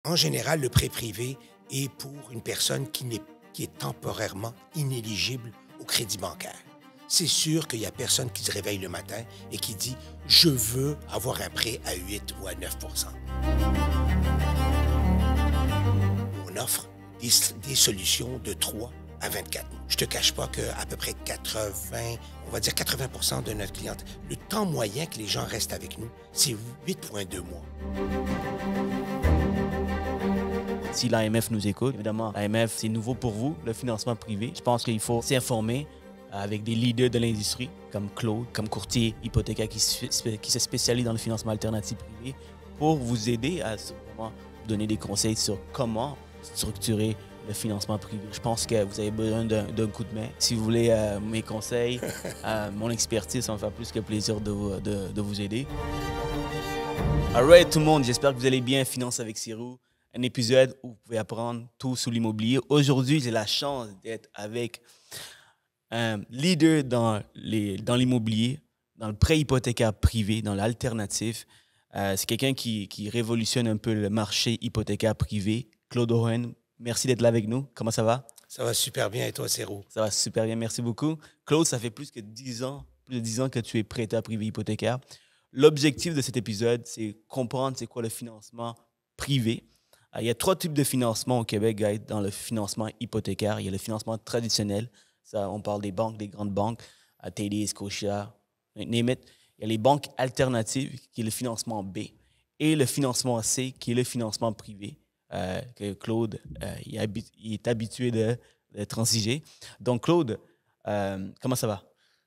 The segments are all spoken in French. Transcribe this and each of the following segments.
En général, le prêt privé est pour une personne qui est temporairement inéligible au crédit bancaire. C'est sûr qu'il n'y a personne qui se réveille le matin et qui dit « Je veux avoir un prêt à 8 ou à 9 ». On offre des solutions de 3 à 24 mois. Je ne te cache pas qu'à peu près 80% de notre clientèle, le temps moyen que les gens restent avec nous, c'est 8,2 mois. Si l'AMF nous écoute, évidemment, l'AMF, c'est nouveau pour vous, le financement privé. Je pense qu'il faut s'informer avec des leaders de l'industrie, comme Claude, comme courtier hypothécaire qui se spécialise dans le financement alternatif privé, pour vous aider à vous donner des conseils sur comment structurer le financement privé. Je pense que vous avez besoin d'un coup de main. Si vous voulez mes conseils, mon expertise, ça me fait plus que plaisir de vous aider. All right, tout le monde, j'espère que vous allez bien. Finance avec Sirou, un épisode où vous pouvez apprendre tout sur l'immobilier. Aujourd'hui, j'ai la chance d'être avec un leader dans l'immobilier, dans le prêt hypothécaire privé, dans l'alternatif. C'est quelqu'un qui révolutionne un peu le marché hypothécaire privé. Claude Owen, merci d'être là avec nous. Comment ça va? Ça va super bien et toi, Sirou? Ça va super bien, merci beaucoup. Claude, ça fait plus de 10 ans que tu es prêteur privé hypothécaire. L'objectif de cet épisode, c'est comprendre c'est quoi le financement privé. Il y a 3 types de financement au Québec, guys, dans le financement hypothécaire. Il y a le financement traditionnel. Ça, on parle des banques, des grandes banques, TD, Scotia, name it. Il y a les banques alternatives, qui est le financement B, et le financement C, qui est le financement privé, que Claude il est habitué de transiger. Donc, Claude, comment ça va?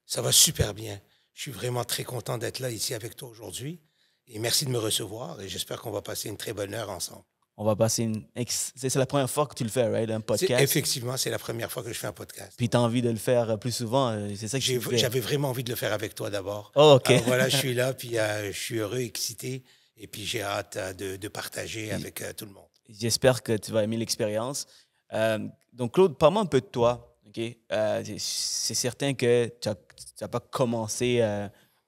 Ça va super bien. Je suis vraiment très content d'être là ici avec toi aujourd'hui. Et merci de me recevoir et j'espère qu'on va passer une très bonne heure ensemble. On va passer c'est la première fois que tu le fais, right? Un podcast. Effectivement, c'est la première fois que je fais un podcast. Puis tu as envie de le faire plus souvent, c'est ça que tu fais. J'avais vraiment envie de le faire avec toi d'abord. Oh, OK. Alors voilà, je suis là, puis je suis heureux, excité, et puis j'ai hâte de partager avec tout le monde. J'espère que tu vas aimer l'expérience. Donc, Claude, parle-moi un peu de toi. Okay? C'est certain que tu n'as pas commencé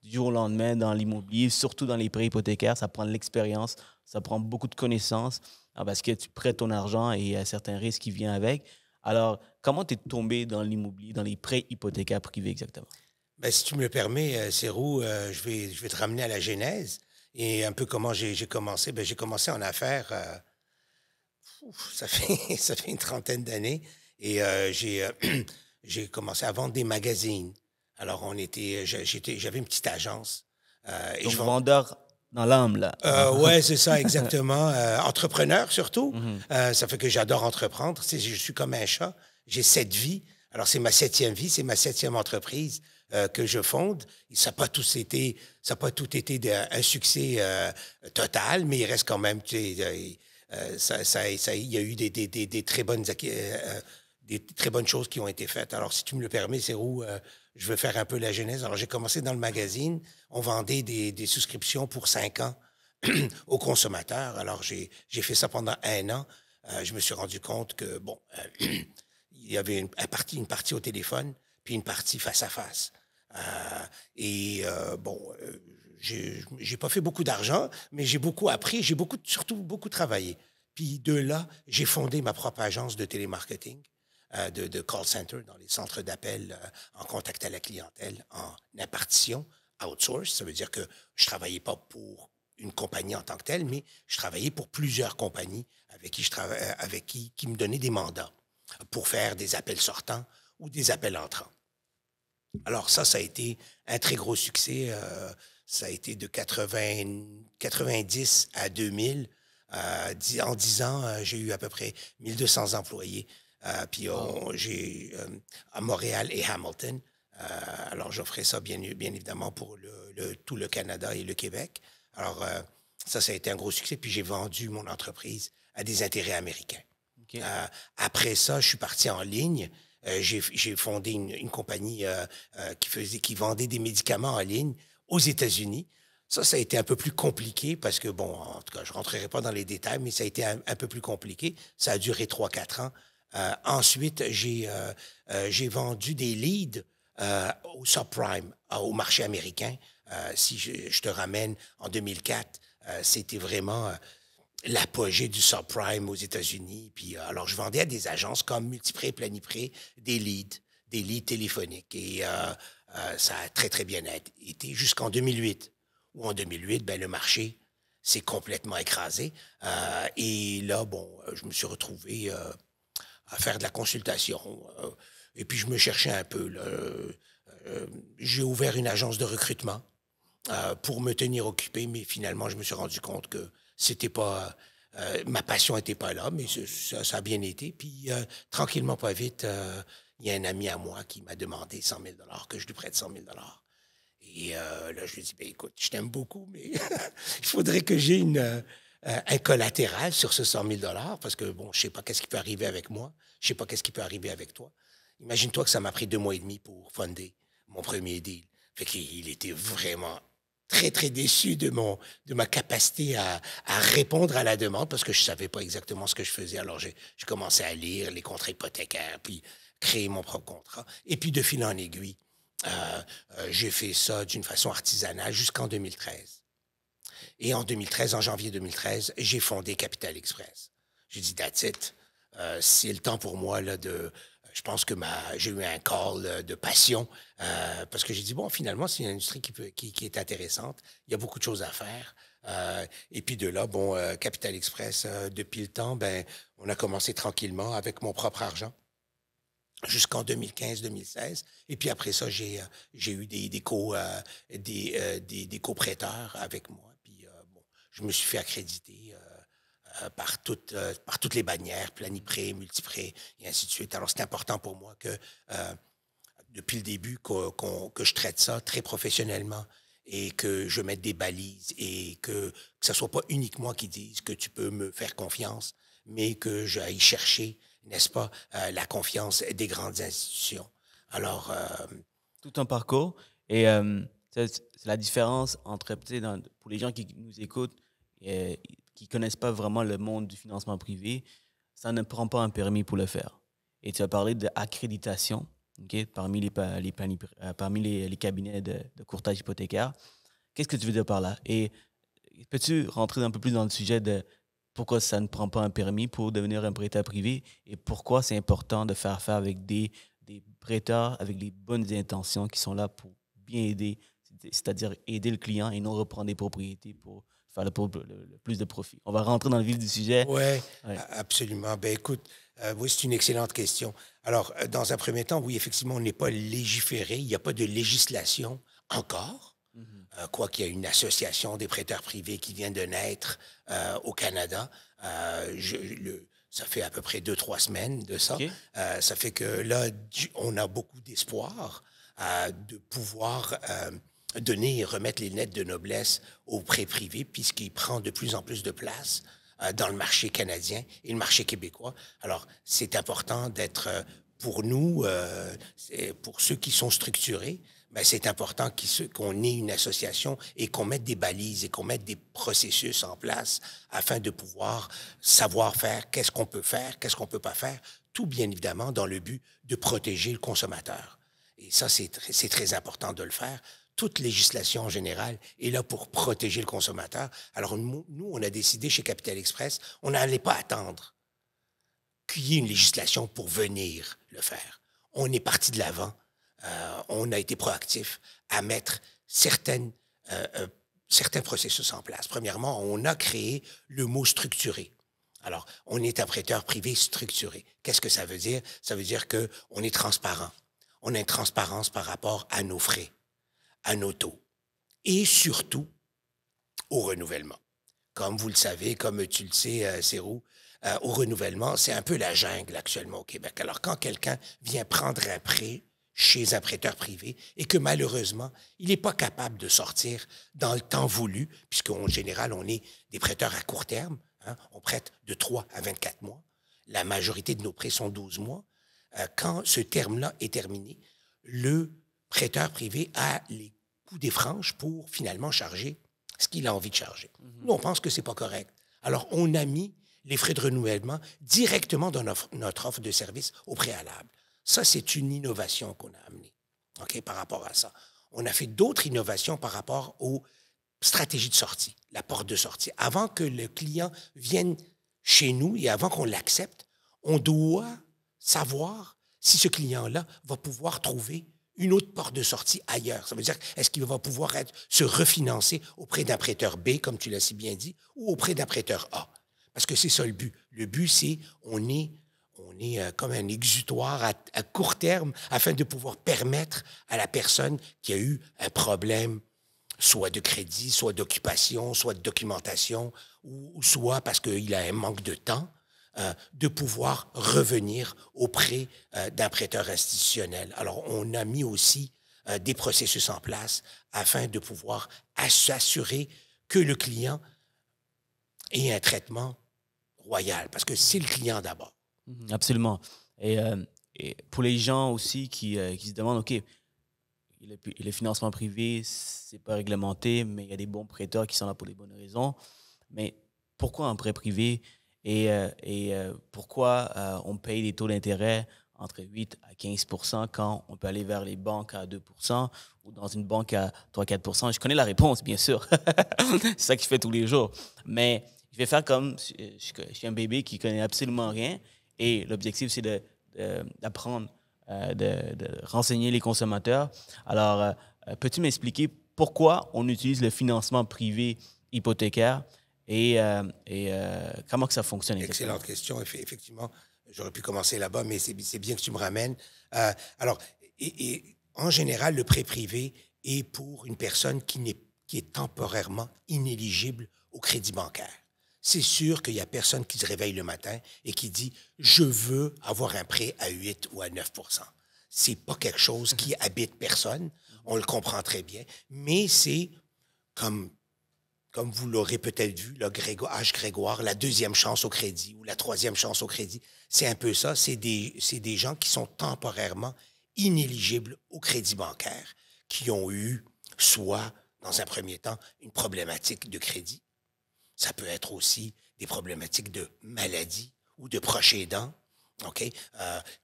du jour au lendemain dans l'immobilier, surtout dans les prêts hypothécaires. Ça prend de l'expérience, ça prend beaucoup de connaissances parce que tu prêtes ton argent et il y a certains risques qui viennent avec. Alors, comment tu es tombé dans l'immobilier, dans les prêts hypothécaires privés exactement? Ben, si tu me le permets, Sérou, je vais te ramener à la genèse et un peu comment j'ai commencé. Ben, j'ai commencé en affaires, ça fait une trentaine d'années et j'ai commencé à vendre des magazines. Alors, j'avais une petite agence. Donc, vendeur dans l'âme, là. Ouais, c'est ça, exactement. Entrepreneur, surtout. Ça fait que j'adore entreprendre. Tu sais, je suis comme un chat. J'ai 7 vies. Alors, c'est ma 7e vie, c'est ma 7e entreprise que je fonde. Ça n'a pas tout été un succès total, mais il reste quand même, tu sais, il y a eu des très bonnes choses qui ont été faites. Alors, si tu me le permets, c'est où je veux faire un peu la genèse. Alors, j'ai commencé dans le magazine. On vendait des souscriptions pour 5 ans aux consommateurs. Alors, j'ai fait ça pendant 1 an. Je me suis rendu compte que, bon, il y avait une partie au téléphone, puis une partie face à face. J'ai pas fait beaucoup d'argent, mais j'ai beaucoup appris, surtout beaucoup travaillé. Puis de là, j'ai fondé ma propre agence de télémarketing, de call center dans les centres d'appel en contact à la clientèle, en impartition, outsource. Ça veut dire que je travaillais pas pour une compagnie en tant que telle, mais je travaillais pour plusieurs compagnies qui me donnaient des mandats pour faire des appels sortants ou des appels entrants. Alors ça a été un très gros succès. Ça a été de 90 à 2000. En 10 ans, j'ai eu à peu près 1200 employés. Puis j'ai à Montréal et Hamilton. Alors j'offrais ça bien évidemment pour tout le Canada et le Québec. Alors ça a été un gros succès. Puis j'ai vendu mon entreprise à des intérêts américains. Okay. Après ça, je suis parti en ligne. J'ai fondé une compagnie qui vendait des médicaments en ligne aux États-Unis. Ça a été un peu plus compliqué parce que, bon, en tout cas, je ne rentrerai pas dans les détails, mais ça a été un peu plus compliqué. Ça a duré 3-4 ans. Ensuite, j'ai vendu des leads au subprime, au marché américain. Si je te ramène en 2004, c'était vraiment... l'apogée du subprime aux États-Unis. Puis, alors, je vendais à des agences comme Multiprêt, Planiprêt, des leads téléphoniques. Et ça a très, très bien été jusqu'en 2008. Où en 2008, ben, le marché s'est complètement écrasé. Et là, bon, je me suis retrouvé à faire de la consultation. Et puis, je me cherchais un peu. J'ai ouvert une agence de recrutement pour me tenir occupé, mais finalement, je me suis rendu compte que c'était pas... ma passion n'était pas là, mais ça a bien été. Puis, tranquillement, pas vite, il y a un ami à moi qui m'a demandé 100 000 que je lui prête 100 000 Et là, je lui ai dit, ben, écoute, je t'aime beaucoup, mais il faudrait que j'ai un collatéral sur ce 100 000 parce que, bon, je sais pas qu'est-ce qui peut arriver avec moi. Je sais pas qu'est-ce qui peut arriver avec toi. Imagine-toi que ça m'a pris 2 mois et demi pour fonder mon premier deal. Fait qu'il était vraiment très, très déçu de ma capacité à répondre à la demande parce que je savais pas exactement ce que je faisais. Alors, j'ai commencé à lire les contrats hypothécaires, puis créer mon propre contrat. Et puis, de fil en aiguille, j'ai fait ça d'une façon artisanale jusqu'en 2013. Et en 2013, en janvier 2013, j'ai fondé Capital Express. J'ai dit, that's it. C'est le temps pour moi là, je pense que j'ai eu un call de passion parce que j'ai dit, bon, finalement, c'est une industrie qui est intéressante. Il y a beaucoup de choses à faire. Et puis de là, bon, Capital Express, depuis le temps, ben, on a commencé tranquillement avec mon propre argent jusqu'en 2015-2016. Et puis après ça, j'ai eu des co-prêteurs avec moi. Puis bon, je me suis fait accréditer par toutes les bannières, Planiprêt, Multiprêt, et ainsi de suite. Alors, c'est important pour moi que, depuis le début, que je traite ça très professionnellement et que je mette des balises et que ça soit pas uniquement qui dise que tu peux me faire confiance, mais que j'aille chercher, n'est-ce pas, la confiance des grandes institutions. Alors... Tout un parcours. Et c'est la différence entre, pour les gens qui nous écoutent, qui ne connaissent pas vraiment le monde du financement privé, ça ne prend pas un permis pour le faire. Et tu as parlé d'accréditation, okay, parmi les cabinets de courtage hypothécaire. Qu'est-ce que tu veux dire par là? Et peux-tu rentrer un peu plus dans le sujet de pourquoi ça ne prend pas un permis pour devenir un prêteur privé et pourquoi c'est important de faire affaire avec des prêteurs avec les bonnes intentions qui sont là pour bien aider, c'est-à-dire aider le client et non reprendre des propriétés pour faire le plus de profit. On va rentrer dans le vif du sujet. Ouais. Absolument. Ben écoute, oui, c'est une excellente question. Alors, dans un premier temps, oui, effectivement, on n'est pas légiféré, il n'y a pas de législation encore, quoi qu'il y ait une association des prêteurs privés qui vient de naître au Canada. Ça fait à peu près 2-3 semaines de ça. Okay. Ça fait que là, on a beaucoup d'espoir de pouvoir donner et remettre les lettres de noblesse aux prêts privés, puisqu'il prend de plus en plus de place dans le marché canadien et le marché québécois. Alors, c'est important d'être, pour nous, pour ceux qui sont structurés, ben, c'est important qu'on ait une association et qu'on mette des balises et qu'on mette des processus en place afin de pouvoir savoir faire qu'est-ce qu'on peut faire, qu'est-ce qu'on peut pas faire, tout bien évidemment dans le but de protéger le consommateur. Et ça, c'est très important de le faire. Toute législation en général est là pour protéger le consommateur. Alors nous, on a décidé chez Capital Express, on n'allait pas attendre qu'il y ait une législation pour venir le faire. On est parti de l'avant. On a été proactif à mettre certains processus en place. Premièrement, on a créé le mot structuré. Alors, on est un prêteur privé structuré. Qu'est-ce que ça veut dire? Ça veut dire qu'on est transparent. On a une transparence par rapport à nos frais, à nos taux et surtout au renouvellement. Comme vous le savez, comme tu le sais, Sérou, au renouvellement, c'est un peu la jungle actuellement au Québec. Alors, quand quelqu'un vient prendre un prêt chez un prêteur privé et que malheureusement, il n'est pas capable de sortir dans le temps voulu, puisqu'en général, on est des prêteurs à court terme, hein, on prête de 3 à 24 mois. La majorité de nos prêts sont 12 mois. Quand ce terme-là est terminé, le prêteur privé a les coups des franges pour finalement charger ce qu'il a envie de charger. Nous, on pense que c'est pas correct. Alors, on a mis les frais de renouvellement directement dans notre offre de service au préalable. Ça, c'est une innovation qu'on a amenée, OK, par rapport à ça. On a fait d'autres innovations par rapport aux stratégie de sortie, la porte de sortie. Avant que le client vienne chez nous et avant qu'on l'accepte, on doit savoir si ce client-là va pouvoir trouver une autre porte de sortie ailleurs. Ça veut dire, est-ce qu'il va pouvoir se refinancer auprès d'un prêteur B, comme tu l'as si bien dit, ou auprès d'un prêteur A? Parce que c'est ça le but. Le but, c'est on est comme un exutoire à court terme afin de pouvoir permettre à la personne qui a eu un problème, soit de crédit, soit d'occupation, soit de documentation, ou soit parce qu'il a un manque de temps, de pouvoir revenir auprès d'un prêteur institutionnel. Alors, on a mis aussi des processus en place afin de pouvoir s'assurer que le client ait un traitement royal, parce que c'est le client d'abord. Absolument. Et pour les gens aussi qui se demandent, OK, le financement privé, c'est pas réglementé, mais il y a des bons prêteurs qui sont là pour les bonnes raisons. Mais pourquoi un prêt privé et pourquoi on paye des taux d'intérêt entre 8 à 15 % quand on peut aller vers les banques à 2 % ou dans une banque à 3-4 %? Je connais la réponse, bien sûr. C'est ça que je fais tous les jours. Mais je vais faire comme je suis un bébé qui connaît absolument rien et l'objectif, c'est d'apprendre, de renseigner les consommateurs. Alors, peux-tu m'expliquer pourquoi on utilise le financement privé hypothécaire et comment que ça fonctionne exactement? Excellente question. Effectivement, j'aurais pu commencer là-bas, mais c'est bien que tu me ramènes. Alors, en général, le prêt privé est pour une personne qui est temporairement inéligible au crédit bancaire. C'est sûr qu'il n'y a personne qui se réveille le matin et qui dit « Je veux avoir un prêt à 8 ou à 9 %. C'est pas quelque chose qui habite personne. On le comprend très bien. Mais c'est comme vous l'aurez peut-être vu, le H. Grégoire, la deuxième chance au crédit ou la troisième chance au crédit. C'est un peu ça. C'est des gens qui sont temporairement inéligibles au crédit bancaire, qui ont eu soit, dans un premier temps, une problématique de crédit. Ça peut être aussi des problématiques de maladie ou de proches aidants, OK,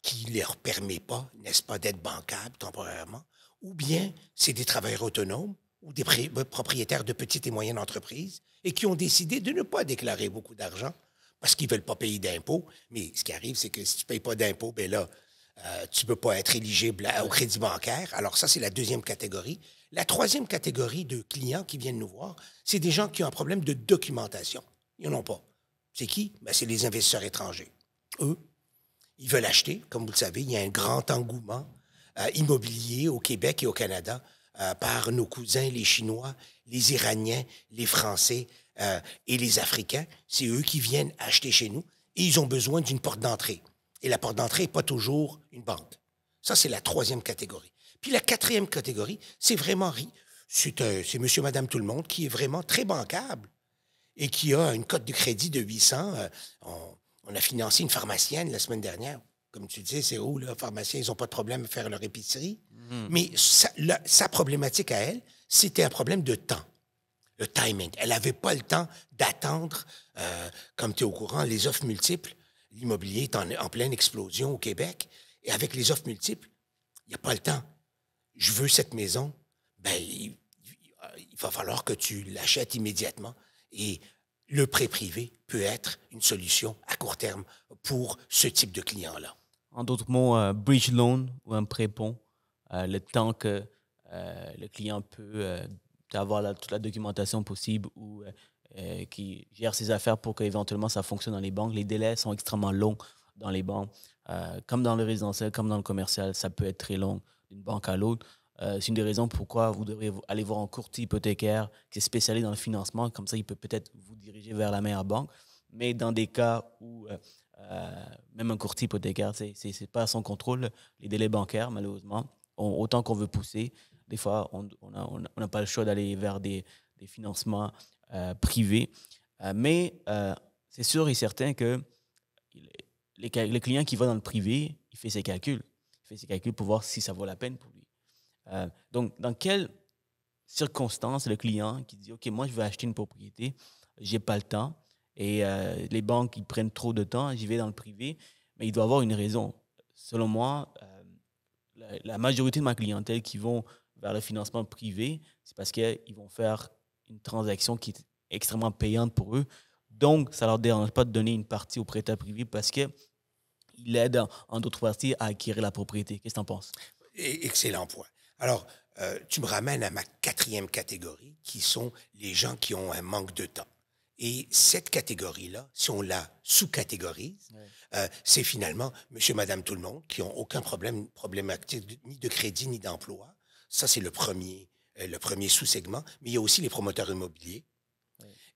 qui ne leur permet pas, n'est-ce pas, d'être bancables temporairement. Ou bien, c'est des travailleurs autonomes ou des propriétaires de petites et moyennes entreprises et qui ont décidé de ne pas déclarer beaucoup d'argent parce qu'ils ne veulent pas payer d'impôts. Mais ce qui arrive, c'est que si tu ne payes pas d'impôts, bien là, tu ne peux pas être éligible au crédit bancaire. Alors ça, c'est la deuxième catégorie. La troisième catégorie de clients qui viennent nous voir, c'est des gens qui ont un problème de documentation. Ils n'en ont pas. C'est qui? Ben, c'est les investisseurs étrangers. Eux, ils veulent acheter. Comme vous le savez, il y a un grand engouement immobilier au Québec et au Canada par nos cousins, les Chinois, les Iraniens, les Français et les Africains. C'est eux qui viennent acheter chez nous et ils ont besoin d'une porte d'entrée. Et la porte d'entrée n'est pas toujours une banque. Ça, c'est la troisième catégorie. Puis la quatrième catégorie, c'est vraiment c'est monsieur, madame, tout le monde qui est vraiment très bancable et qui a une cote de crédit de 800. On a financé une pharmacienne la semaine dernière. Comme tu dis, c'est où, là, pharmaciens, ils n'ont pas de problème à faire leur épicerie. Mais sa problématique à elle, c'était un problème de temps. Le timing. Elle n'avait pas le temps d'attendre, comme tu es au courant, les offres multiples. L'immobilier est en pleine explosion au Québec. Et avec les offres multiples, il n'y a pas le temps. Je veux cette maison. Ben, il va falloir que tu l'achètes immédiatement. Et le prêt privé peut être une solution à court terme pour ce type de client-là. En d'autres mots, bridge loan ou un prêt-pont, le temps que le client peut avoir toute la documentation possible ou qui gère ses affaires pour qu'éventuellement ça fonctionne dans les banques. Les délais sont extrêmement longs dans les banques. Comme dans le résidentiel, comme dans le commercial, ça peut être très long d'une banque à l'autre. C'est une des raisons pourquoi vous devriez aller voir un courtier hypothécaire qui est spécialisé dans le financement. Comme ça, il peut peut-être vous diriger vers la meilleure banque. Mais dans des cas où même un courtier hypothécaire, ce n'est pas à son contrôle, les délais bancaires, malheureusement, autant qu'on veut pousser, des fois, on n'a pas le choix d'aller vers des financements privés. Mais c'est sûr et certain que le client qui va dans le privé, il fait ses calculs. Il fait ses calculs pour voir si ça vaut la peine pour lui. Donc, dans quelles circonstances le client qui dit « OK, moi, je veux acheter une propriété, je n'ai pas le temps et les banques, ils prennent trop de temps, j'y vais dans le privé. » Mais il doit avoir une raison. Selon moi, la majorité de ma clientèle qui vont vers le financement privé, c'est parce qu'ils vont faire une transaction qui est extrêmement payante pour eux. Donc, ça ne leur dérange pas de donner une partie au prêteur privé parce qu'il aide en d'autres parties à acquérir la propriété. Qu'est-ce que tu en penses? Excellent point. Alors, tu me ramènes à ma quatrième catégorie, qui sont les gens qui ont un manque de temps. Et cette catégorie-là, si on la sous-catégorise, c'est finalement monsieur, madame, tout le monde qui n'ont aucun problématique ni de crédit ni d'emploi. Ça, c'est le premier sous-segment. Mais il y a aussi les promoteurs immobiliers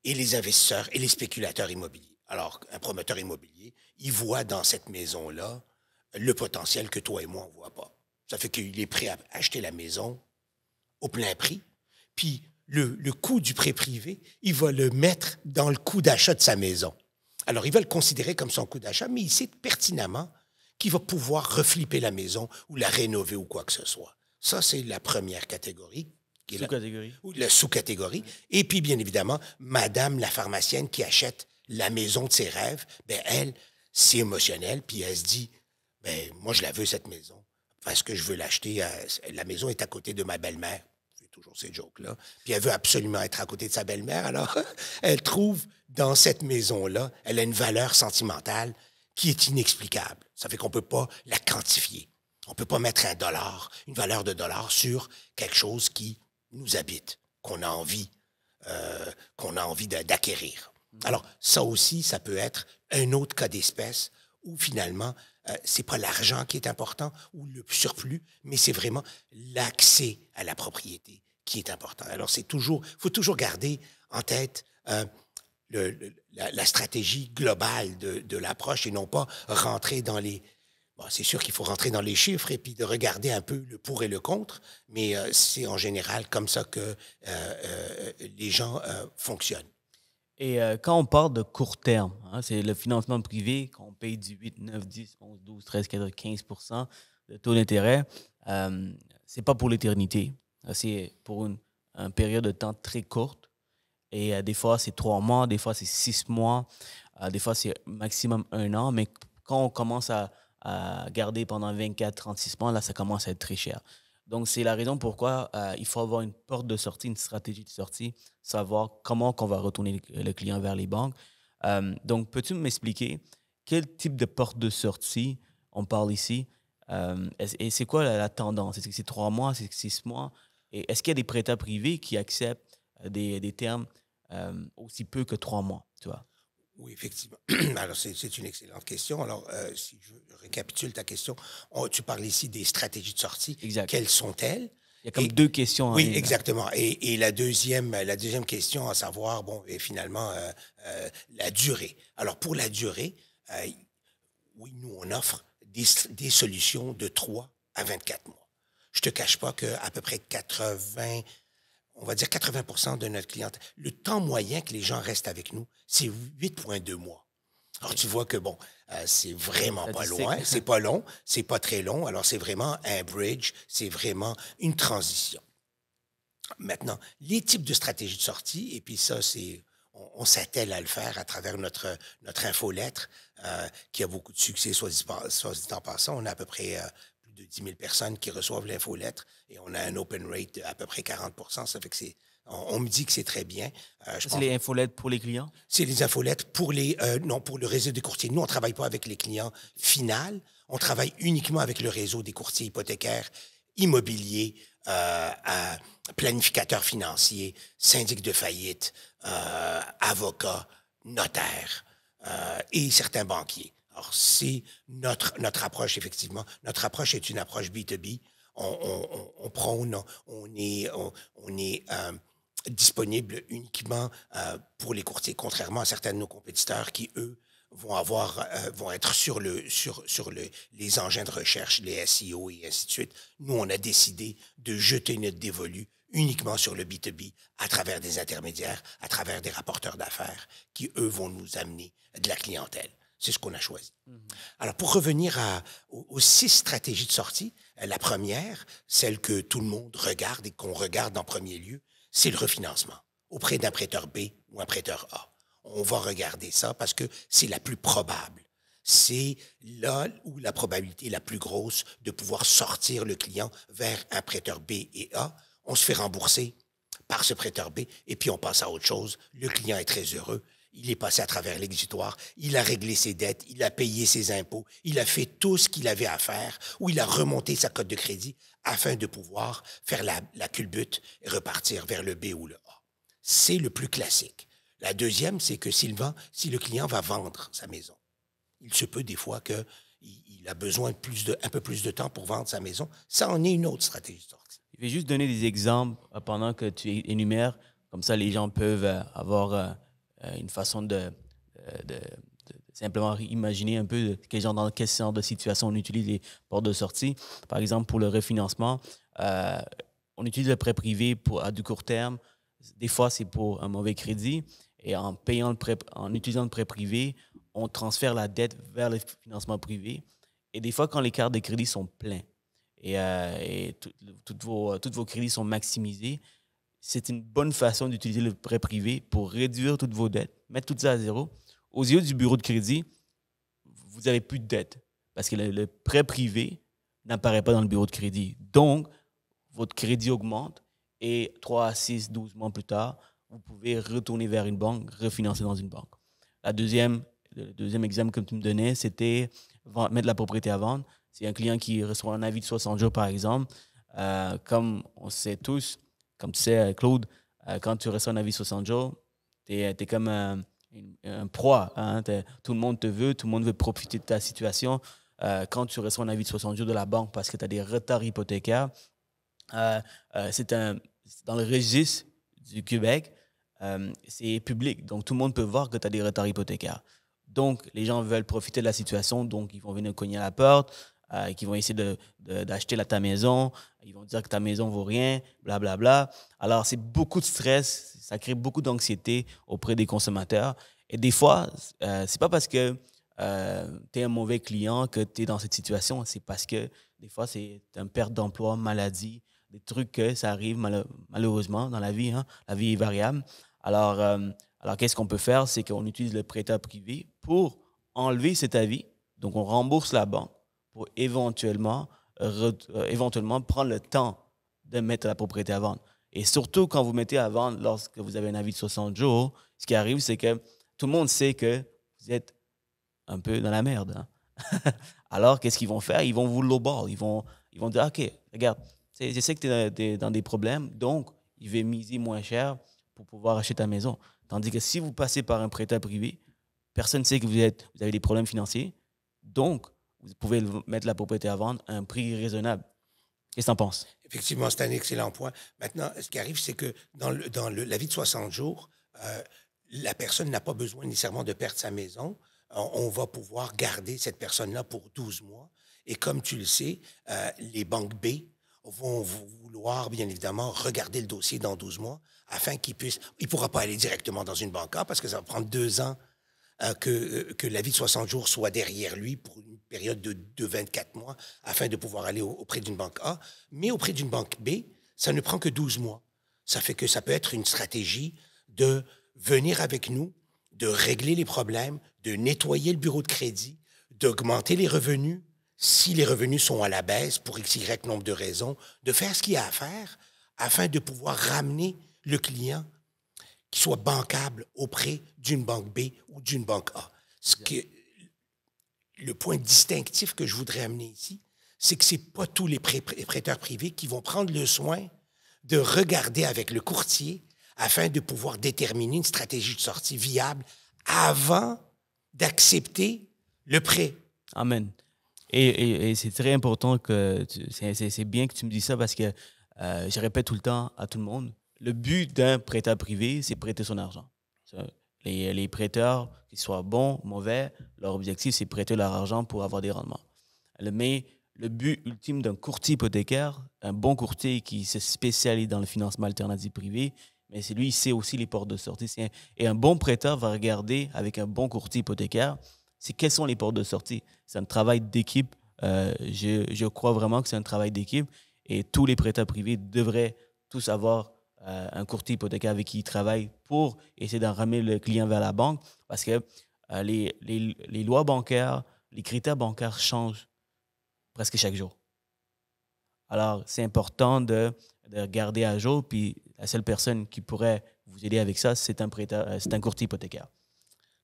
et les investisseurs et les spéculateurs immobiliers. Alors, un promoteur immobilier, il voit dans cette maison-là le potentiel que toi et moi, on ne voit pas. Ça fait qu'il est prêt à acheter la maison au plein prix. Puis, le coût du prêt privé, il va le mettre dans le coût d'achat de sa maison. Alors, il va le considérer comme son coût d'achat, mais il sait pertinemment qu'il va pouvoir reflipper la maison ou la rénover ou quoi que ce soit. Ça, c'est la première catégorie. Sous-catégorie. La sous-catégorie. Et puis, bien évidemment, madame la pharmacienne qui achète la maison de ses rêves, ben elle, c'est émotionnel, puis elle se dit, ben moi, je la veux, cette maison, parce que je veux l'acheter. La maison est à côté de ma belle-mère. C'est toujours ces jokes-là. Puis elle veut absolument être à côté de sa belle-mère. Alors, elle trouve dans cette maison-là, elle a une valeur sentimentale qui est inexplicable. Ça fait qu'on ne peut pas la quantifier. On ne peut pas mettre une valeur de dollar sur quelque chose qui nous habite, qu'on a envie d'acquérir. Alors, ça aussi, ça peut être un autre cas d'espèce où finalement, c'est pas l'argent qui est important ou le surplus, mais c'est vraiment l'accès à la propriété qui est important. Alors, faut toujours garder en tête la stratégie globale de l'approche et non pas rentrer dans les... Bon, c'est sûr qu'il faut rentrer dans les chiffres et puis de regarder un peu le pour et le contre, mais c'est en général comme ça que les gens fonctionnent. Et quand on parle de court terme, hein, c'est le financement privé, quand on paye du 8, 9, 10, 11, 12, 13, 14, 15% de taux d'intérêt, c'est pas pour l'éternité. C'est pour une période de temps très courte. Et des fois, c'est 3 mois, des fois, c'est 6 mois, des fois, c'est maximum 1 an. Mais quand on commence à garder pendant 24, 36 mois, là, ça commence à être très cher. Donc, c'est la raison pourquoi il faut avoir une porte de sortie, une stratégie de sortie, savoir comment on va retourner le client vers les banques. Donc, peux-tu m'expliquer quel type de porte de sortie on parle ici? Et c'est quoi la tendance? Est-ce que c'est 3 mois, c'est 6 mois? Et est-ce qu'il y a des prêteurs privés qui acceptent des termes aussi peu que 3 mois, tu vois? Oui, effectivement. Alors, c'est une excellente question. Alors, si je récapitule ta question, tu parles ici des stratégies de sortie. Exact. Quelles sont-elles? Il y a comme 2 questions. Oui, exactement. Et la deuxième question, à savoir, bon, et finalement, la durée. Alors, pour la durée, oui, nous, on offre des solutions de 3 à 24 mois. Je ne te cache pas qu'à peu près 80% de notre clientèle, le temps moyen que les gens restent avec nous, c'est 8,2 mois. Alors, tu vois que, bon, c'est vraiment pas loin, c'est pas long, c'est pas très long. Alors, c'est vraiment un bridge, c'est vraiment une transition. Maintenant, les types de stratégies de sortie, et puis ça, on s'attelle à le faire à travers notre infolettre, qui a beaucoup de succès, soit dit en passant. On a à peu près plus de 10 000 personnes qui reçoivent l'infolettre et on a un open rate d'à peu près 40%. Ça fait que on me dit que c'est très bien. C'est les infolettes pour les clients? C'est les infolettes pour pour le réseau des courtiers. Nous, on ne travaille pas avec les clients finaux. On travaille uniquement avec le réseau des courtiers hypothécaires, immobiliers, planificateurs financiers, syndics de faillite, avocats, notaires et certains banquiers. Alors, c'est notre approche, effectivement. Notre approche est une approche B2B. On prône, on est disponible uniquement pour les courtiers, contrairement à certains de nos compétiteurs qui, eux, vont être sur les engins de recherche, les SEO et ainsi de suite. Nous, on a décidé de jeter notre dévolu uniquement sur le B2B à travers des intermédiaires, à travers des rapporteurs d'affaires qui, eux, vont nous amener de la clientèle. C'est ce qu'on a choisi. Alors, pour revenir aux 6 stratégies de sortie, la première, celle que tout le monde regarde et qu'on regarde en premier lieu, c'est le refinancement auprès d'un prêteur B ou un prêteur A. On va regarder ça parce que c'est la plus probable. C'est là où la probabilité est la plus grosse de pouvoir sortir le client vers un prêteur B et A. On se fait rembourser par ce prêteur B, et puis on passe à autre chose. Le client est très heureux. Il est passé à travers l'exutoire, il a réglé ses dettes, il a payé ses impôts, il a fait tout ce qu'il avait à faire, ou il a remonté sa cote de crédit afin de pouvoir faire la culbute et repartir vers le B ou le A. C'est le plus classique. La deuxième, c'est que si le client va vendre sa maison, il se peut des fois qu'il a besoin de un peu plus de temps pour vendre sa maison. Ça en est une autre stratégie de sortie. Je vais juste donner des exemples pendant que tu énumères. Comme ça, les gens peuvent avoir une façon de simplement imaginer un peu dans quel genre de situation on utilise les portes de sortie. Par exemple, pour le refinancement, on utilise le prêt privé à du court terme. Des fois, c'est pour un mauvais crédit. Et en utilisant le prêt privé, on transfère la dette vers le financement privé. Et des fois, quand les cartes de crédit sont pleines et tous vos crédits sont maximisés, c'est une bonne façon d'utiliser le prêt privé pour réduire toutes vos dettes, mettre tout ça à zéro. Aux yeux du bureau de crédit, vous n'avez plus de dettes parce que le prêt privé n'apparaît pas dans le bureau de crédit. Donc, votre crédit augmente et 3 à 6, 12 mois plus tard, vous pouvez retourner vers une banque, refinancer dans une banque. Le deuxième exemple que tu me donnais, c'était mettre la propriété à vendre. C'est un client qui reçoit un avis de 60 jours, par exemple. Comme on sait tous, comme tu sais, Claude, quand tu reçois un avis de 60 jours, tu es comme un proie. Hein? Tout le monde te veut, tout le monde veut profiter de ta situation. Quand tu reçois un avis de 60 jours de la banque parce que tu as des retards hypothécaires, c'est dans le registre du Québec, c'est public. Donc, tout le monde peut voir que tu as des retards hypothécaires. Donc, les gens veulent profiter de la situation, donc ils vont venir cogner à la porte, qui vont essayer d'acheter ta maison, ils vont dire que ta maison ne vaut rien, blablabla. Alors, c'est beaucoup de stress, ça crée beaucoup d'anxiété auprès des consommateurs. Et des fois, c'est pas parce que tu es un mauvais client que tu es dans cette situation, c'est parce que des fois, c'est une perte d'emploi, maladie, des trucs que ça arrive malheureusement dans la vie. Hein? La vie est variable. Alors qu'est-ce qu'on peut faire? C'est qu'on utilise le prêteur privé pour enlever cet avis. Donc, on rembourse la banque pour éventuellement prendre le temps de mettre la propriété à vendre. Et surtout, quand vous mettez à vendre lorsque vous avez un avis de 60 jours, ce qui arrive, c'est que tout le monde sait que vous êtes un peu dans la merde. Hein? Alors, qu'est-ce qu'ils vont faire? Ils vont vous lowball. Ils vont dire, OK, regarde, je sais que tu es dans des problèmes, donc il va miser moins cher pour pouvoir acheter ta maison. Tandis que si vous passez par un prêteur privé, personne ne sait que vous avez des problèmes financiers, donc vous pouvez mettre la propriété à vendre à un prix raisonnable. Qu'est-ce que tu en penses? Effectivement, c'est un excellent point. Maintenant, ce qui arrive, c'est que dans l'avis de 60 jours, la personne n'a pas besoin nécessairement de perdre sa maison. On va pouvoir garder cette personne-là pour 12 mois. Et comme tu le sais, les banques B vont vouloir, bien évidemment, regarder le dossier dans 12 mois afin qu'il puisse... Il ne pourra pas aller directement dans une banque A parce que ça va prendre 2 ans que l'avis de 60 jours soit derrière lui pour une période de 24 mois afin de pouvoir aller auprès d'une banque A. Mais auprès d'une banque B, ça ne prend que 12 mois. Ça fait que ça peut être une stratégie de venir avec nous, de régler les problèmes, de nettoyer le bureau de crédit, d'augmenter les revenus, si les revenus sont à la baisse pour x, y nombre de raisons, de faire ce qu'il y a à faire afin de pouvoir ramener le client qui soit bancable auprès d'une banque B ou d'une banque A. Le point distinctif que je voudrais amener ici, c'est que ce n'est pas tous les prêteurs privés qui vont prendre le soin de regarder avec le courtier afin de pouvoir déterminer une stratégie de sortie viable avant d'accepter le prêt. Amen. Et c'est très important c'est bien que tu me dises ça parce que je répète tout le temps à tout le monde, le but d'un prêteur privé, c'est prêter son argent. Les prêteurs, qu'ils soient bons, mauvais, leur objectif, c'est prêter leur argent pour avoir des rendements. Mais le but ultime d'un courtier hypothécaire, un bon courtier qui se spécialise dans le financement alternatif privé, mais c'est lui, il sait aussi les portes de sortie. Et un bon prêteur va regarder avec un bon courtier hypothécaire, quelles sont les portes de sortie. C'est un travail d'équipe. Je crois vraiment que c'est un travail d'équipe et tous les prêteurs privés devraient tous avoir un courtier hypothécaire avec qui ils travaillent pour essayer d'en ramener le client vers la banque parce que les lois bancaires, les critères bancaires changent presque chaque jour. Alors, c'est important de garder à jour. Puis, la seule personne qui pourrait vous aider avec ça, c'est un courtier hypothécaire.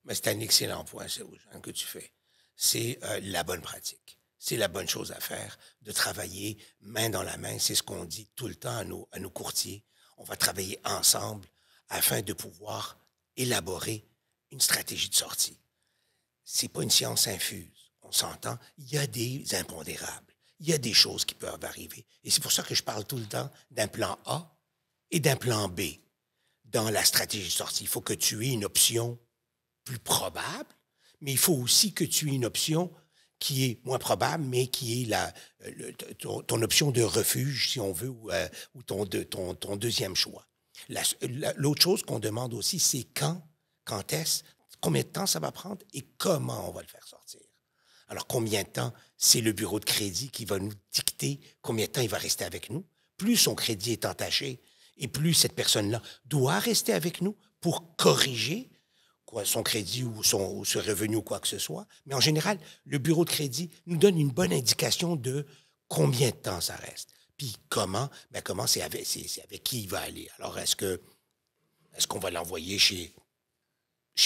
Mais c'est un excellent point, Jean, que tu fais. C'est la bonne pratique. C'est la bonne chose à faire, de travailler main dans la main. C'est ce qu'on dit tout le temps à nos courtiers. On va travailler ensemble afin de pouvoir élaborer une stratégie de sortie. C'est pas une science infuse. On s'entend, il y a des impondérables. Il y a des choses qui peuvent arriver. Et c'est pour ça que je parle tout le temps d'un plan A et d'un plan B dans la stratégie de sortie. Il faut que tu aies une option plus probable, mais il faut aussi que tu aies une option qui est moins probable, mais qui est ton option de refuge, si on veut, ou ton deuxième choix. L'autre chose qu'on demande aussi, c'est quand est-ce, combien de temps ça va prendre et comment on va le faire sortir. Alors, combien de temps, c'est le bureau de crédit qui va nous dicter combien de temps il va rester avec nous. Plus son crédit est entaché et plus cette personne-là doit rester avec nous pour corriger son crédit ou ce revenu ou quoi que ce soit. Mais en général, le bureau de crédit nous donne une bonne indication de combien de temps ça reste. Puis comment? Ben comment c'est avec qui il va aller. Alors, est-ce qu'on va l'envoyer chez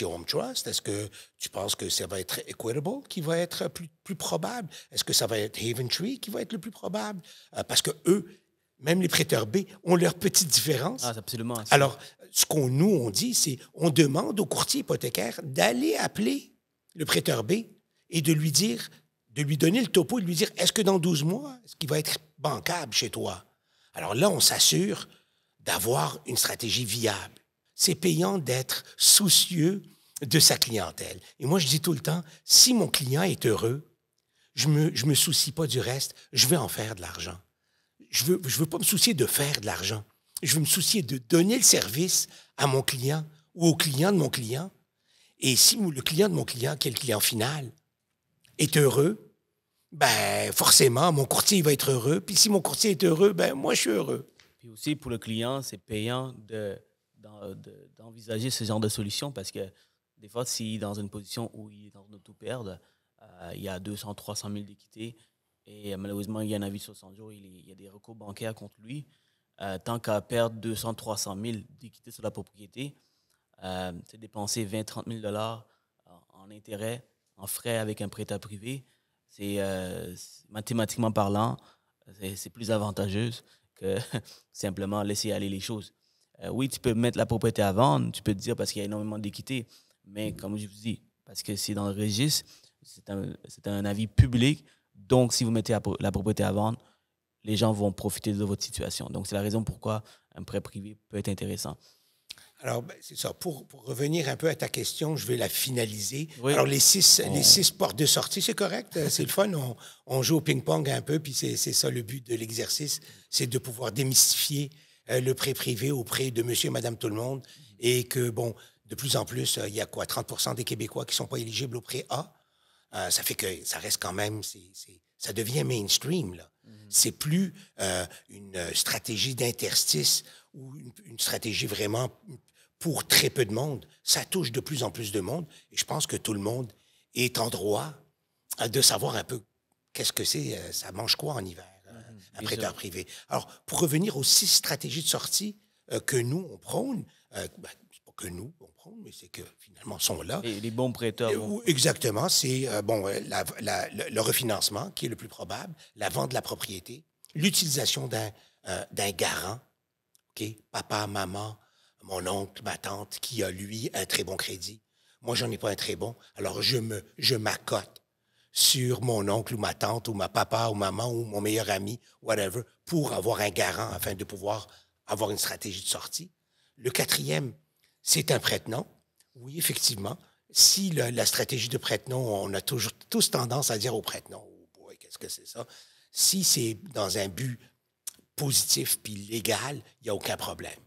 Home Trust? Est-ce que tu penses que ça va être Equitable qui va être plus probable? Est-ce que ça va être Haventree qui va être le plus probable? Parce que eux, même les prêteurs B, ont leurs petites différences. Ah, absolument. Alors, ce on dit, c'est on demande au courtier hypothécaire d'aller appeler le prêteur B et de lui donner le topo et de lui dire, est-ce que dans 12 mois, est-ce qu'il va être bancable chez toi? Alors là, on s'assure d'avoir une stratégie viable. C'est payant d'être soucieux de sa clientèle. Et moi, je dis tout le temps, si mon client est heureux, je me soucie pas du reste, je vais en faire de l'argent. Je veux pas me soucier de faire de l'argent. Je veux me soucier de donner le service à mon client ou au client de mon client. Et si le client de mon client, qui est le client final, est heureux, ben forcément, mon courtier va être heureux. Puis si mon courtier est heureux, ben moi, je suis heureux. Puis aussi, pour le client, c'est payant d'envisager ce genre de solution parce que des fois, s'il est dans une position où il est en auto-perdre, il y a 200, 300 000 d'équité et malheureusement, il y a un avis de 60 jours, il y a des recours bancaires contre lui. Tant qu'à perdre 200, 300 000 d'équité sur la propriété, c'est dépenser 20, 30 000 en intérêts, en frais avec un prêteur privé. C'est mathématiquement parlant, c'est plus avantageux que simplement laisser aller les choses. Oui, tu peux mettre la propriété à vendre, tu peux te dire parce qu'il y a énormément d'équité, mais comme je vous dis, parce que c'est dans le registre, c'est un avis public, donc si vous mettez la propriété à vendre, les gens vont profiter de votre situation. Donc, c'est la raison pourquoi un prêt privé peut être intéressant. Alors, ben, c'est ça. Pour revenir un peu à ta question, je vais la finaliser. Oui. Alors, les six portes de sortie, c'est correct? C'est le fun. On joue au ping-pong un peu, puis c'est ça le but de l'exercice, c'est de pouvoir démystifier le prêt privé auprès de monsieur et madame tout le monde et que, bon, de plus en plus, il y a quoi? 30 des Québécois qui ne sont pas éligibles au prêt A. Ça fait que ça reste quand même, ça devient mainstream, là. C'est plus une stratégie d'interstice ou une stratégie vraiment pour très peu de monde. Ça touche de plus en plus de monde et je pense que tout le monde est en droit de savoir un peu qu'est-ce que c'est, ça mange quoi en hiver, un prêteur privé. Alors, pour revenir aux 6 stratégies de sortie que nous, on prône, c'est pas que nous, on prône, mais c'est que finalement, sont là. Et les bons prêteurs. Exactement, c'est le refinancement qui est le plus probable, la vente de la propriété, l'utilisation d'un garant, okay? Papa, maman, mon oncle, ma tante, qui a, lui, un très bon crédit. Moi, j'en ai pas un très bon, alors je m'accote sur mon oncle ou ma tante ou ma papa ou maman ou mon meilleur ami, whatever, pour avoir un garant afin de pouvoir avoir une stratégie de sortie. Le 4e, c'est un prête-nom. Oui, effectivement. Si la stratégie de prête-nom, on a toujours tous tendance à dire au prête-nom, oh boy, qu'est-ce que c'est ça? Si c'est dans un but positif puis légal, il n'y a aucun problème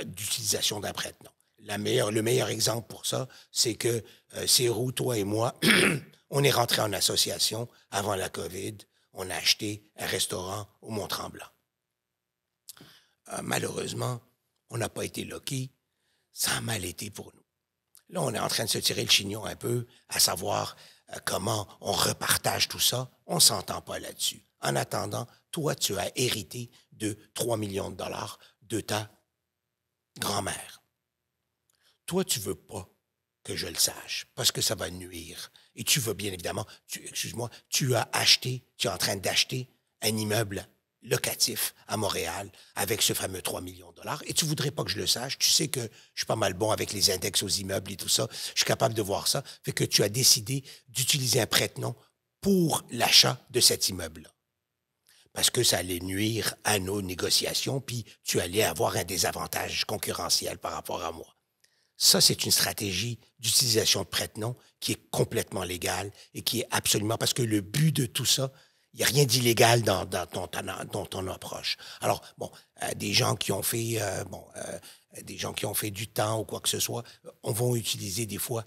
d'utilisation d'un prête-nom. Le meilleur exemple pour ça, c'est que Cérou, toi et moi, on est rentrés en association avant la COVID. On a acheté un restaurant au Mont-Tremblant. Malheureusement, on n'a pas été lucky. Ça a mal été pour nous. Là, on est en train de se tirer le chignon un peu, à savoir comment on repartage tout ça. On ne s'entend pas là-dessus. En attendant, toi, tu as hérité de 3 millions de dollars de ta grand-mère, toi, tu veux pas que je le sache parce que ça va nuire. Et tu veux bien évidemment, excuse-moi, tu es en train d'acheter un immeuble locatif à Montréal avec ce fameux 3 millions de dollars et tu voudrais pas que je le sache. Tu sais que je suis pas mal bon avec les index aux immeubles et tout ça. Je suis capable de voir ça. Fait que tu as décidé d'utiliser un prête-nom pour l'achat de cet immeuble-là. Parce que ça allait nuire à nos négociations, puis tu allais avoir un désavantage concurrentiel par rapport à moi. Ça, c'est une stratégie d'utilisation de prête-nom qui est complètement légale et qui est absolument... Parce que le but de tout ça, il n'y a rien d'illégal dans ton approche. Alors, bon, des gens qui ont fait des gens qui ont fait du temps ou quoi que ce soit, on va utiliser des fois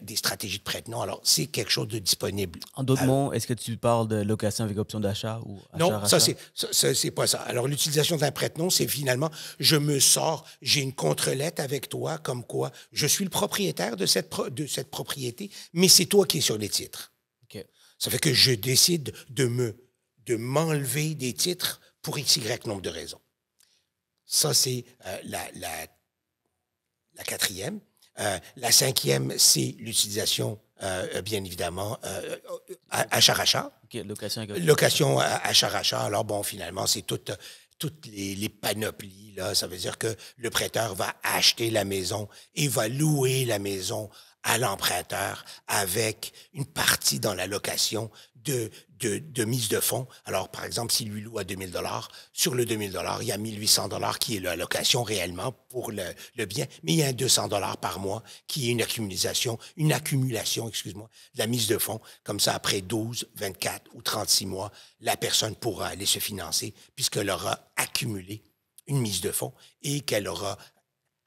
des stratégies de prête-nom. Alors, c'est quelque chose de disponible. En d'autres mots, est-ce que tu parles de location avec option d'achat ou non, achat-rachat? ça, c'est pas ça. Alors, l'utilisation d'un prête-nom, c'est finalement, je me sors, j'ai une contre-lettre avec toi, comme quoi je suis le propriétaire de cette propriété, mais c'est toi qui es sur les titres. OK. Ça fait que je décide de m'enlever des titres pour x, y nombre de raisons. Ça, c'est la quatrième. La cinquième, c'est l'utilisation, bien évidemment, achat-rachat. OK, Location achat-rachat. Alors, bon, finalement, c'est toutes les panoplies, là. Ça veut dire que le prêteur va acheter la maison et va louer la maison à l'emprunteur avec une partie dans la location de mise de fonds. Alors, par exemple, s'il lui loue à 2 000 $, sur le 2 000 $, il y a 1 800 $ qui est la location réellement pour le bien, mais il y a un 200 $ par mois qui est une accumulation, excuse-moi, de la mise de fonds. Comme ça, après 12, 24 ou 36 mois, la personne pourra aller se financer puisqu'elle aura accumulé une mise de fonds et qu'elle aura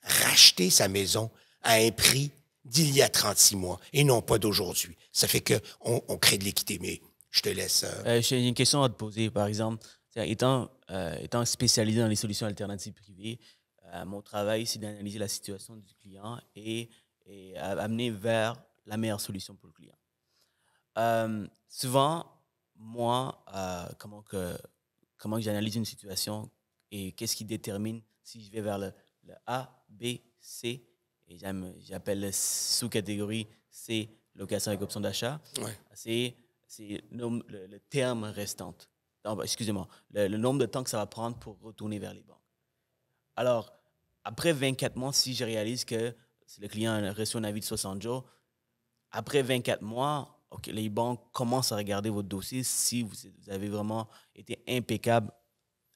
racheté sa maison à un prix d'il y a 36 mois et non pas d'aujourd'hui. Ça fait qu'on crée de l'équité, mais je te laisse... J'ai une question à te poser, par exemple. Étant spécialisé dans les solutions alternatives privées, mon travail, c'est d'analyser la situation du client et amener vers la meilleure solution pour le client. Souvent, moi, comment que j'analyse une situation et qu'est-ce qui détermine si je vais vers le A, B, C, et j'appelle la sous-catégorie C, location avec option d'achat. Ouais. C'est le terme restant. Excusez-moi, le nombre de temps que ça va prendre pour retourner vers les banques. Alors, après 24 mois, si je réalise que le client a reçu un avis de 60 jours, après 24 mois, okay, les banques commencent à regarder votre dossier si vous avez vraiment été impeccable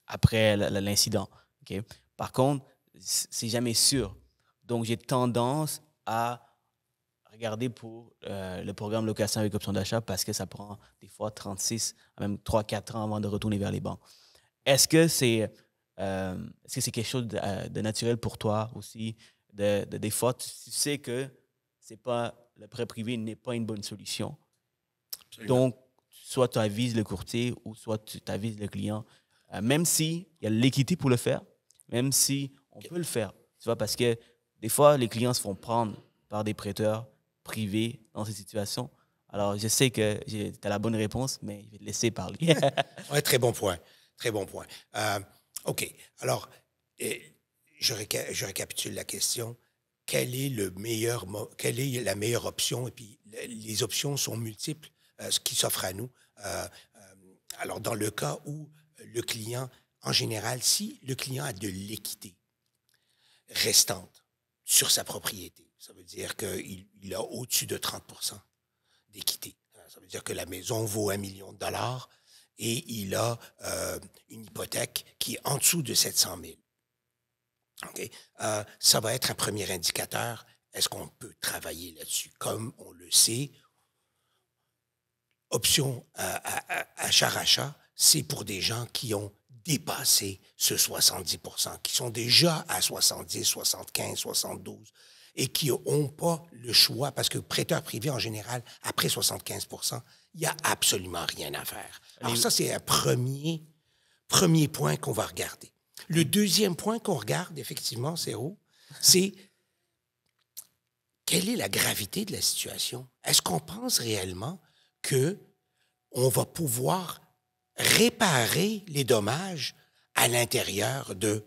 après l'incident. Okay? Par contre, c'est jamais sûr. Donc, j'ai tendance à regarder pour le programme location avec option d'achat parce que ça prend des fois 36, même 3-4 ans avant de retourner vers les banques. Est-ce que c'est quelque chose de naturel pour toi aussi? Des fois, tu sais que le prêt privé n'est pas une bonne solution. Absolument. Donc, soit tu avises le courtier ou soit tu avises le client. Même s'il y a l'équité pour le faire, même si on peut le faire. Tu vois, parce que des fois, les clients se font prendre par des prêteurs privés dans ces situations. Alors, je sais que tu as la bonne réponse, mais je vais te laisser parler. Oui, très bon point. Très bon point. OK. Alors, je récapitule la question. Quelle est la meilleure option? Et puis, les options sont multiples, ce qui s'offre à nous. Alors, dans le cas où le client, en général, si le client a de l'équité restante sur sa propriété, ça veut dire qu'il a au-dessus de 30 % d'équité. Ça veut dire que la maison vaut 1 million de dollars et il a une hypothèque qui est en dessous de 700 000. Okay? Ça va être un premier indicateur. Est-ce qu'on peut travailler là-dessus? Comme on le sait, option achat-rachat, c'est pour des gens qui ont dépassé ce 70 %, qui sont déjà à 70, 75, 72 et qui n'ont pas le choix, parce que prêteur privé, en général, après 75 %, il n'y a absolument rien à faire. Alors ça, c'est un premier point qu'on va regarder. Le deuxième point qu'on regarde, effectivement, c'est quelle est la gravité de la situation? Est-ce qu'on pense réellement qu'on va pouvoir réparer les dommages à l'intérieur de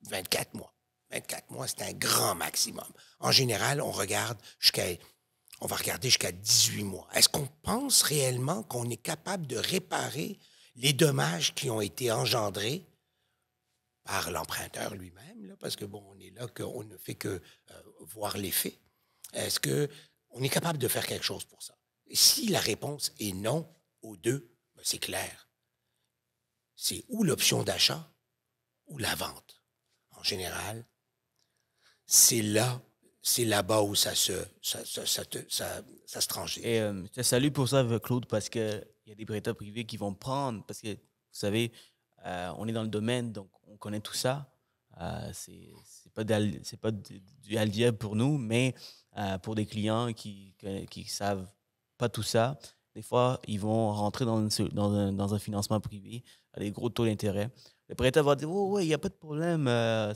24 mois, 24 mois, c'est un grand maximum. En général, on va regarder jusqu'à 18 mois. Est-ce qu'on pense réellement qu'on est capable de réparer les dommages qui ont été engendrés par l'emprunteur lui-même, là, parce que, bon, on est là, qu'on ne fait que voir les faits. Est-ce qu'on est capable de faire quelque chose pour ça? Et si la réponse est non aux deux, ben c'est clair. C'est ou l'option d'achat ou la vente. En général, c'est là-bas où ça se transige. Et je te salue pour ça, Claude, parce qu'il y a des prêteurs privés qui vont prendre, parce que, vous savez, on est dans le domaine, donc on connaît tout ça. C'est pas du aldièbre pour nous, mais pour des clients qui savent pas tout ça, des fois, ils vont rentrer dans un financement privé à des gros taux d'intérêt. Le prêteur va dire, oh, ouais, il n'y a pas de problème,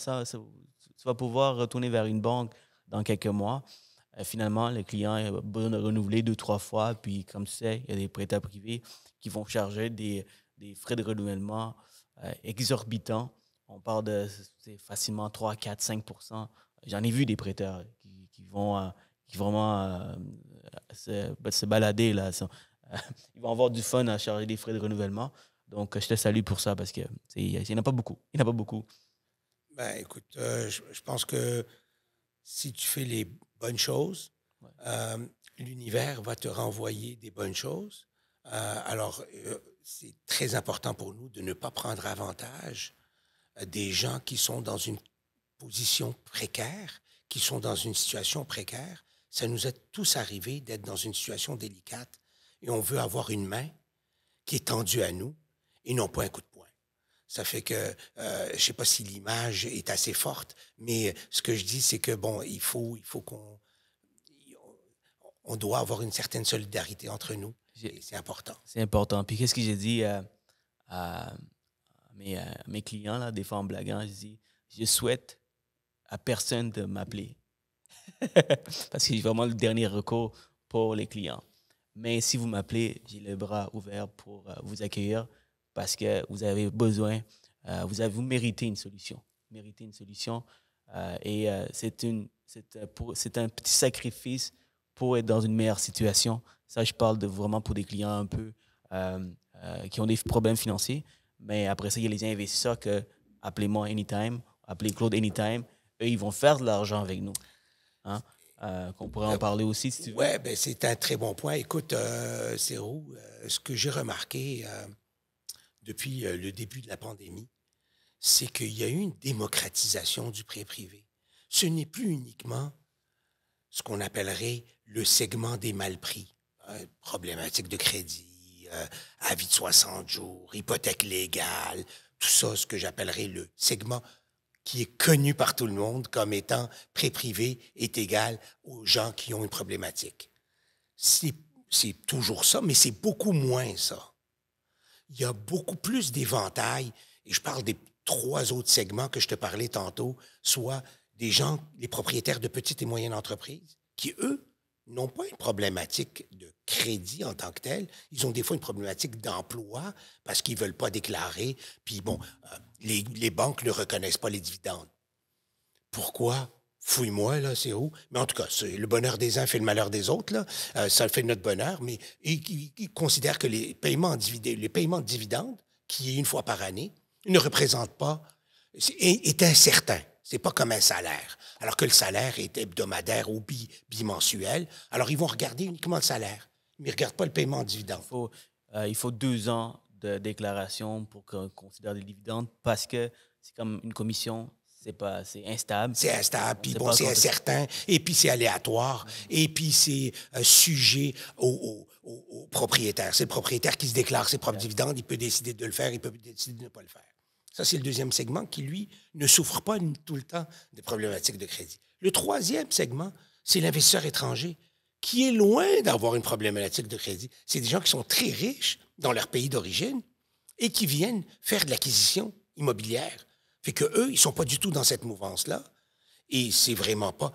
tu vas pouvoir retourner vers une banque dans quelques mois. Finalement, le client a besoin de renouveler 2-3 fois. Puis, comme tu sais, il y a des prêteurs privés qui vont charger des frais de renouvellement exorbitants. On parle de facilement 3, 4, 5%. J'en ai vu des prêteurs qui vont vraiment se balader. Là. Ils vont avoir du fun à charger des frais de renouvellement. Donc, je te salue pour ça parce qu'il n'y en a pas beaucoup. Il n'y en a pas beaucoup. Ben, écoute, je pense que si tu fais les bonnes choses, Ouais. l'univers va te renvoyer des bonnes choses. Alors, c'est très important pour nous de ne pas prendre avantage des gens qui sont dans une position précaire, qui sont dans une situation précaire. Ça nous est tous arrivé d'être dans une situation délicate et on veut avoir une main qui est tendue à nous et non pas un coup de poing. Ça fait que, je ne sais pas si l'image est assez forte, mais ce que je dis, c'est que, bon, il faut on doit avoir une certaine solidarité entre nous. Et c'est important. C'est important. Puis qu'est-ce que j'ai dit à mes clients, là, des fois en blaguant, je dis, je souhaite à personne de m'appeler. Parce que c'est vraiment le dernier recours pour les clients. Mais si vous m'appelez, j'ai les bras ouverts pour vous accueillir parce que vous avez besoin, vous méritez une solution. Vous méritez une solution. C'est un petit sacrifice pour être dans une meilleure situation. Ça, je parle vraiment pour des clients un peu qui ont des problèmes financiers. Mais après ça, il y a les investisseurs que appelez-moi anytime, appelez Claude anytime. Eux, ils vont faire de l'argent avec nous. Hein? Qu'on pourrait en parler aussi, si tu veux. Oui, ben, c'est un très bon point. Écoute, Céro, ce que j'ai remarqué depuis le début de la pandémie, c'est qu'il y a eu une démocratisation du prêt privé. Ce n'est plus uniquement ce qu'on appellerait le segment des mal pris, problématique de crédit, avis de 60 jours, hypothèque légale, tout ça, ce que j'appellerais le segment qui est connu par tout le monde comme étant prêt privé est égal aux gens qui ont une problématique. C'est toujours ça, mais c'est beaucoup moins ça. Il y a beaucoup plus d'éventail, et je parle des 3 autres segments que je te parlais tantôt, soit des gens, les propriétaires de petites et moyennes entreprises, qui, eux, n'ont pas une problématique de crédit en tant que tel. Ils ont des fois une problématique d'emploi parce qu'ils ne veulent pas déclarer. Puis bon, les banques ne reconnaissent pas les dividendes. Pourquoi? Fouille-moi, là, c'est où? Mais en tout cas, le bonheur des uns fait le malheur des autres, là. Ça fait notre bonheur, mais ils considèrent que les paiements de dividendes, qui est une fois par année, ne représentent pas, est incertain. C'est pas comme un salaire. Alors que le salaire est hebdomadaire ou bimensuel. Alors, ils vont regarder uniquement le salaire. Mais ils ne regardent pas le paiement en dividendes. Il faut 2 ans de déclaration pour qu'on considère des dividendes parce que c'est comme une commission, c'est instable. C'est instable, puis bon, c'est incertain, et puis c'est aléatoire, et puis c'est sujet au propriétaire. C'est le propriétaire qui se déclare ses propres dividendes, il peut décider de le faire, il peut décider de ne pas le faire. Ça, c'est le deuxième segment qui, lui, ne souffre pas tout le temps de problématiques de crédit. Le troisième segment, c'est l'investisseur étranger, qui est loin d'avoir une problématique de crédit. C'est des gens qui sont très riches dans leur pays d'origine et qui viennent faire de l'acquisition immobilière. Fait qu'eux, ils ne sont pas du tout dans cette mouvance-là. Et c'est vraiment pas...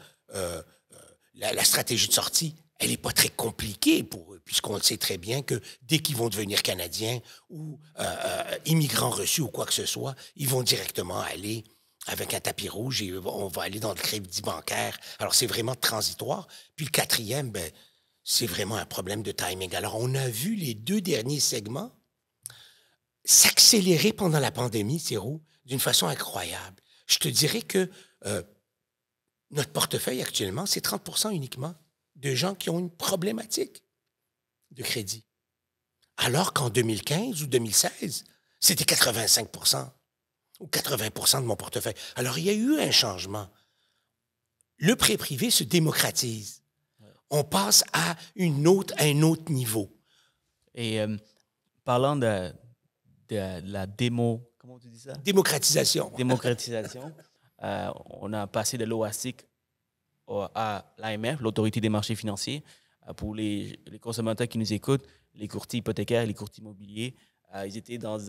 la stratégie de sortie, elle n'est pas très compliquée pour eux, puisqu'on le sait très bien que dès qu'ils vont devenir Canadiens ou immigrants reçus ou quoi que ce soit, ils vont directement aller avec un tapis rouge et on va aller dans le crédit bancaire. Alors, c'est vraiment transitoire. Puis le quatrième, ben, c'est vraiment un problème de timing. Alors, on a vu les 2 derniers segments s'accélérer pendant la pandémie, Cyril, d'une façon incroyable. Je te dirais que notre portefeuille actuellement, c'est 30% uniquement de gens qui ont une problématique de crédit. Alors qu'en 2015 ou 2016, c'était 85% ou 80% de mon portefeuille. Alors, il y a eu un changement. Le prêt privé se démocratise. On passe à un autre niveau. Et parlant de la comment tu dis ça? Démocratisation. Démocratisation. On a passé de l'OASIC à l'AMF, l'Autorité des marchés financiers. Pour les consommateurs qui nous écoutent, les courtiers hypothécaires et les courtiers immobiliers, ils étaient dans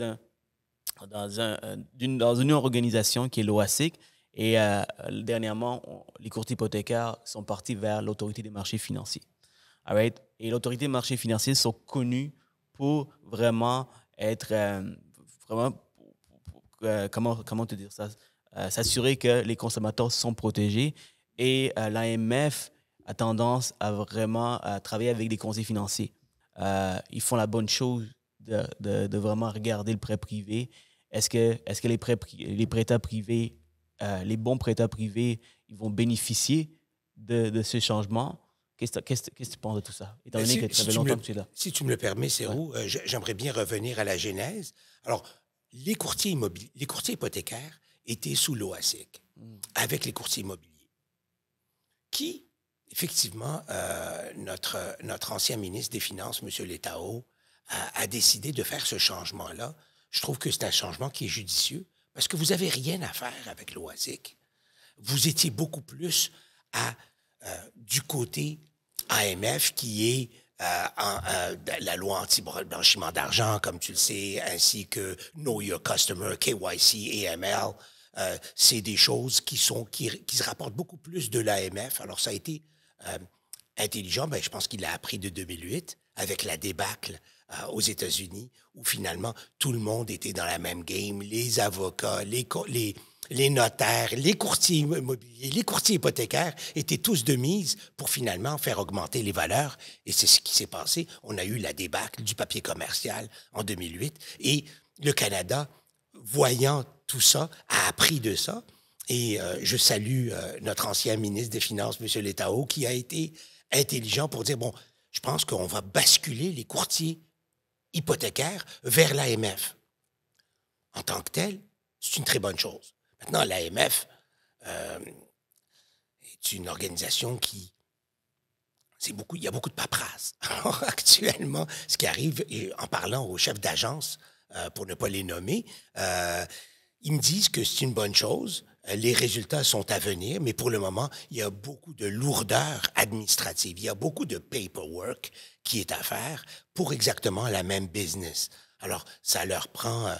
une organisation qui est l'OASIC. Et dernièrement, les courtiers hypothécaires sont partis vers l'Autorité des marchés financiers. All right? Et l'Autorité des marchés financiers sont connus pour vraiment être... comment te dire ça? S'assurer que les consommateurs sont protégés. Et l'AMF a tendance à vraiment travailler avec des conseillers financiers. Ils font la bonne chose de vraiment regarder le prêt privé. Est-ce que les prêteurs privés, les bons prêteurs privés, ils vont bénéficier de ce changement? Qu'est-ce que tu penses de tout ça, étant donné que ça fait longtemps que tu es là? Si tu me le permets, Cyril, j'aimerais bien revenir à la genèse. Alors, les courtiers hypothécaires étaient sous l'OASIC, avec les courtiers immobiliers, qui, effectivement, notre ancien ministre des Finances, M. Letao, a décidé de faire ce changement-là. Je trouve que c'est un changement qui est judicieux, parce que vous n'avez rien à faire avec l'OASIC. Vous étiez beaucoup plus du côté AMF, qui est la loi anti-blanchiment d'argent, comme tu le sais, ainsi que Know Your Customer, KYC, AML. C'est des choses qui se rapportent beaucoup plus de l'AMF. Alors, ça a été intelligent. Ben, je pense qu'il a appris de 2008 avec la débâcle aux États-Unis, où finalement, tout le monde était dans la même game. Les avocats, les notaires, les courtiers immobiliers, les courtiers hypothécaires étaient tous de mise pour finalement faire augmenter les valeurs. Et c'est ce qui s'est passé. On a eu la débâcle du papier commercial en 2008. Et le Canada, voyant tout ça, a appris de ça. Et je salue notre ancien ministre des Finances, M. Letao, qui a été intelligent pour dire, bon, je pense qu'on va basculer les courtiers hypothécaires vers l'AMF. En tant que tel, c'est une très bonne chose. Maintenant, l'AMF est une organisation qui... il y a beaucoup de paperasse. Alors, actuellement, ce qui arrive, et en parlant aux chefs d'agence, pour ne pas les nommer, ils me disent que c'est une bonne chose. Les résultats sont à venir, mais pour le moment, il y a beaucoup de lourdeur administrative. Il y a beaucoup de paperwork qui est à faire pour exactement la même business. Alors, ça leur prend...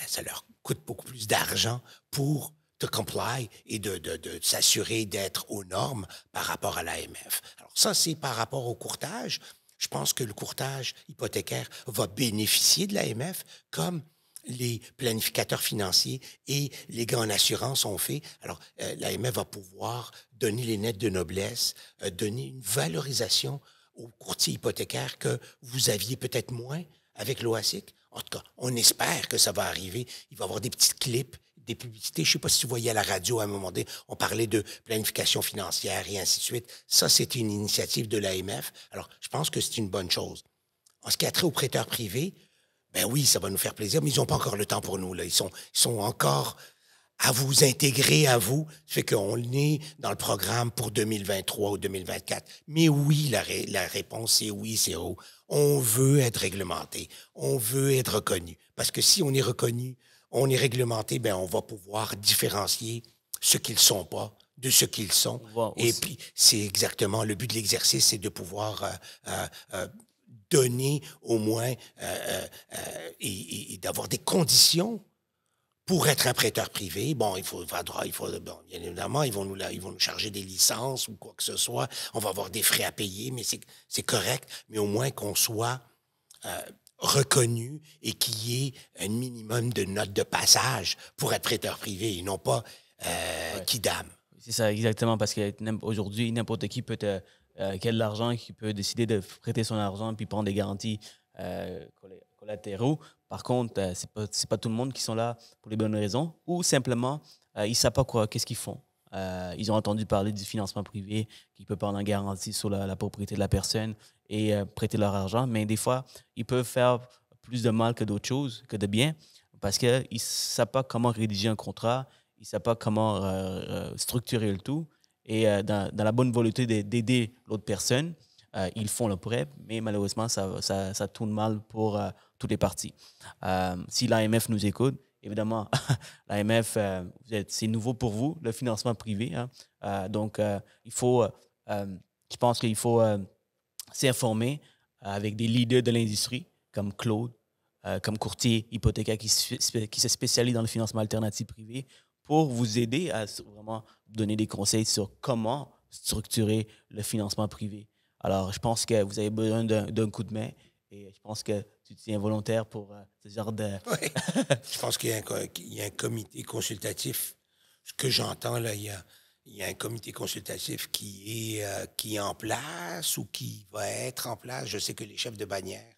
ça leur coûte beaucoup plus d'argent pour te comply et de s'assurer d'être aux normes par rapport à l'AMF. Alors ça, c'est par rapport au courtage. Je pense que le courtage hypothécaire va bénéficier de l'AMF comme les planificateurs financiers et les gars en assurance ont fait. Alors, l'AMF va pouvoir donner les lettres de noblesse, donner une valorisation aux courtiers hypothécaires que vous aviez peut-être moins avec l'OASIC. En tout cas, on espère que ça va arriver. Il va y avoir des petites clips, des publicités. Je ne sais pas si tu voyais à la radio à un moment donné, on parlait de planification financière et ainsi de suite. Ça, c'est une initiative de l'AMF. Alors, je pense que c'est une bonne chose. En ce qui a trait aux prêteurs privés, ben oui, ça va nous faire plaisir, mais ils n'ont pas encore le temps pour nous. Là. Ils sont encore à vous intégrer à vous. Ça fait qu'on est dans le programme pour 2023 ou 2024. Mais oui, la réponse est oui, c'est haut. On veut être réglementé. On veut être reconnu. Parce que si on est reconnu, on est réglementé, ben on va pouvoir différencier ce qu'ils ne sont pas de ce qu'ils sont. Et puis, c'est exactement le but de l'exercice, c'est de pouvoir donner au moins et d'avoir des conditions pour être un prêteur privé. Bon, bon, bien évidemment, ils vont nous charger des licences ou quoi que ce soit. On va avoir des frais à payer, mais c'est correct. Mais au moins qu'on soit reconnu et qu'il y ait un minimum de notes de passage pour être prêteur privé et non pas Ouais. Kidam. C'est ça, exactement, parce qu'aujourd'hui, n'importe qui qui a de l'argent, qui peut décider de prêter son argent puis prendre des garanties collatéraux. Par contre, c'est pas tout le monde qui sont là pour les bonnes raisons ou simplement, ils ne savent pas qu'est-ce qu'ils font. Ils ont entendu parler du financement privé qui peut prendre en garantie sur la propriété de la personne et prêter leur argent, mais des fois, ils peuvent faire plus de mal que d'autres choses, que de bien, parce qu'ils ne savent pas comment rédiger un contrat, ils ne savent pas comment structurer le tout. Et dans la bonne volonté d'aider l'autre personne, ils font le prêt, mais malheureusement, ça tourne mal pour toutes les parties. Si l'AMF nous écoute, évidemment, l'AMF, c'est nouveau pour vous, le financement privé. Hein. Donc, je pense qu'il faut s'informer avec des leaders de l'industrie, comme Claude, comme courtier hypothécaire qui se spécialise dans le financement alternatif privé, pour vous aider à vraiment donner des conseils sur comment structurer le financement privé. Alors, je pense que vous avez besoin d'un coup de main et je pense que tu te tiens volontaire pour ce genre de... Oui. Je pense qu'il y a un comité consultatif. Ce que j'entends, là, il y a un comité consultatif qui est en place ou qui va être en place. Je sais que les chefs de bannière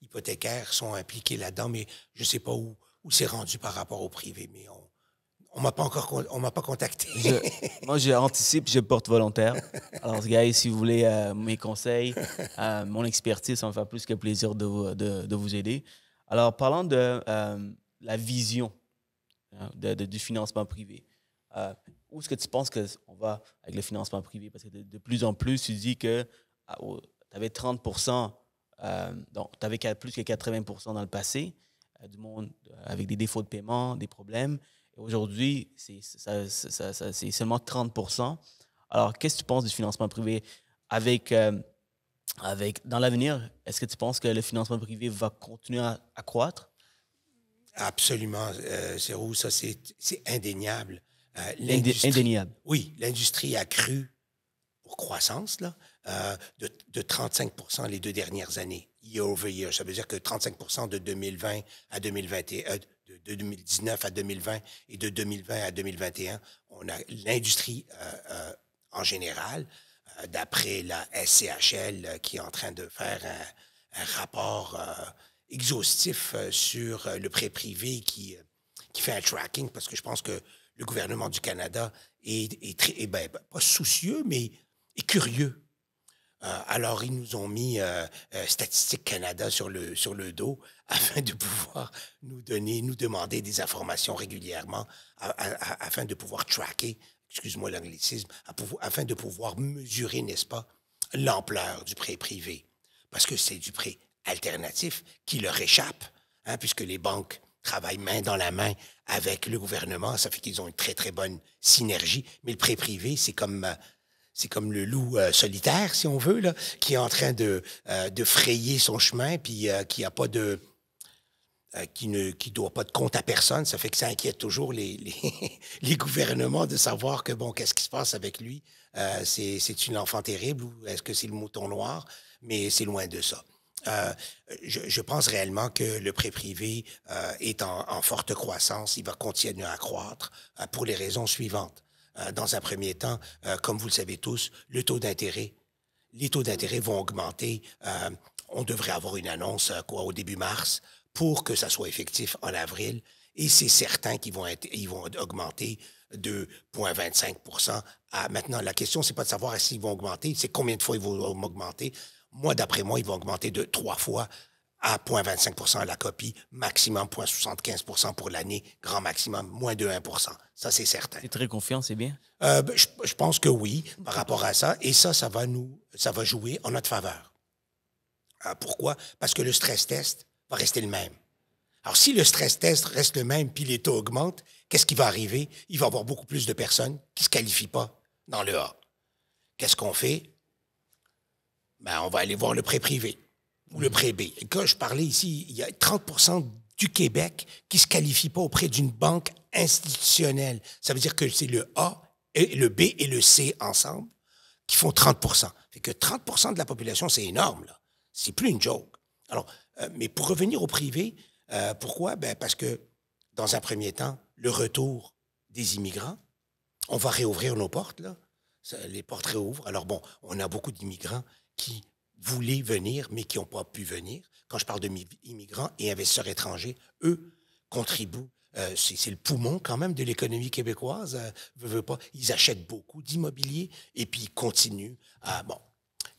hypothécaires sont impliqués là-dedans, mais je ne sais pas où c'est rendu par rapport au privé. Mais on m'a pas contacté. Moi, j'anticipe, je porte volontaire. Alors, guys, si vous voulez mes conseils, mon expertise, ça me fait plus que plaisir de vous aider. Alors, parlant de la vision hein, du financement privé, où est-ce que tu penses qu'on va avec le financement privé? Parce que de plus en plus, tu dis que tu avais 30 donc tu avais plus que 80 dans le passé du monde avec des défauts de paiement, des problèmes. Et aujourd'hui, c'est seulement 30 Alors, qu'est-ce que tu penses du financement privé dans l'avenir? Est-ce que tu penses que le financement privé va continuer à croître? Absolument, Zéro, ça c'est indéniable. Indéniable. Oui, l'industrie a cru pour croissance là, de 35 les 2 dernières années, year over year. Ça veut dire que 35 de 2020 à 2021, de 2019 à 2020 et de 2020 à 2021, on a l'industrie en général, d'après la SCHL qui est en train de faire un rapport exhaustif sur le prêt privé qui fait un tracking, parce que je pense que le gouvernement du Canada est très, pas soucieux, mais est curieux. Alors, ils nous ont mis Statistique Canada sur le dos afin de pouvoir nous demander des informations régulièrement, afin de pouvoir tracker, excuse-moi l'anglicisme, afin de pouvoir mesurer, n'est-ce pas, l'ampleur du prêt privé. Parce que c'est du prêt alternatif qui leur échappe, hein, puisque les banques travaillent main dans la main avec le gouvernement. Ça fait qu'ils ont une très, très bonne synergie. Mais le prêt privé, c'est comme le loup solitaire, si on veut, là, qui est en train de frayer son chemin, puis qui a pas de... qui doit pas de compte à personne. Ça fait que ça inquiète toujours les gouvernements de savoir que, bon, qu'est-ce qui se passe avec lui? C'est-tu l'enfant terrible ou est-ce que c'est le mouton noir? Mais c'est loin de ça. Je pense réellement que le prêt privé est en forte croissance. Il va continuer à croître pour les raisons suivantes. Dans un premier temps, comme vous le savez tous, les taux d'intérêt vont augmenter. On devrait avoir une annonce au début mars pour que ça soit effectif en avril. Et c'est certain qu'ils vont augmenter de 0,25 à maintenant. La question, c'est pas de savoir s'ils vont augmenter, c'est combien de fois ils vont augmenter. Moi, d'après moi, ils vont augmenter de 3 fois à 0,25 à la copie, maximum 0,75 pour l'année, grand maximum, moins de 1 Ça, c'est certain. Tu es très confiant, c'est bien? Je pense que oui, par rapport à ça. Et ça va jouer en notre faveur. Pourquoi? Parce que le stress test va rester le même. Alors, si le stress test reste le même puis les taux augmentent, qu'est-ce qui va arriver? Il va y avoir beaucoup plus de personnes qui ne se qualifient pas dans le A. Qu'est-ce qu'on fait? On va aller voir le prêt privé ou le prêt B. Et quand je parlais ici, il y a 30 du Québec qui ne se qualifie pas auprès d'une banque institutionnelle. Ça veut dire que c'est le A, et le B et le C ensemble qui font 30 Fait que 30 de la population, c'est énorme, là. C'est plus une joke. Alors, mais pour revenir au privé, pourquoi? Parce que, dans un premier temps, le retour des immigrants on va réouvrir nos portes, là. Les portes réouvrent. Alors bon, on a beaucoup d'immigrants qui voulaient venir, mais qui n'ont pas pu venir. Quand je parle d'immigrants et investisseurs étrangers, eux contribuent. C'est le poumon quand même de l'économie québécoise. Veut pas. Ils achètent beaucoup d'immobilier et puis ils continuent à... Bon,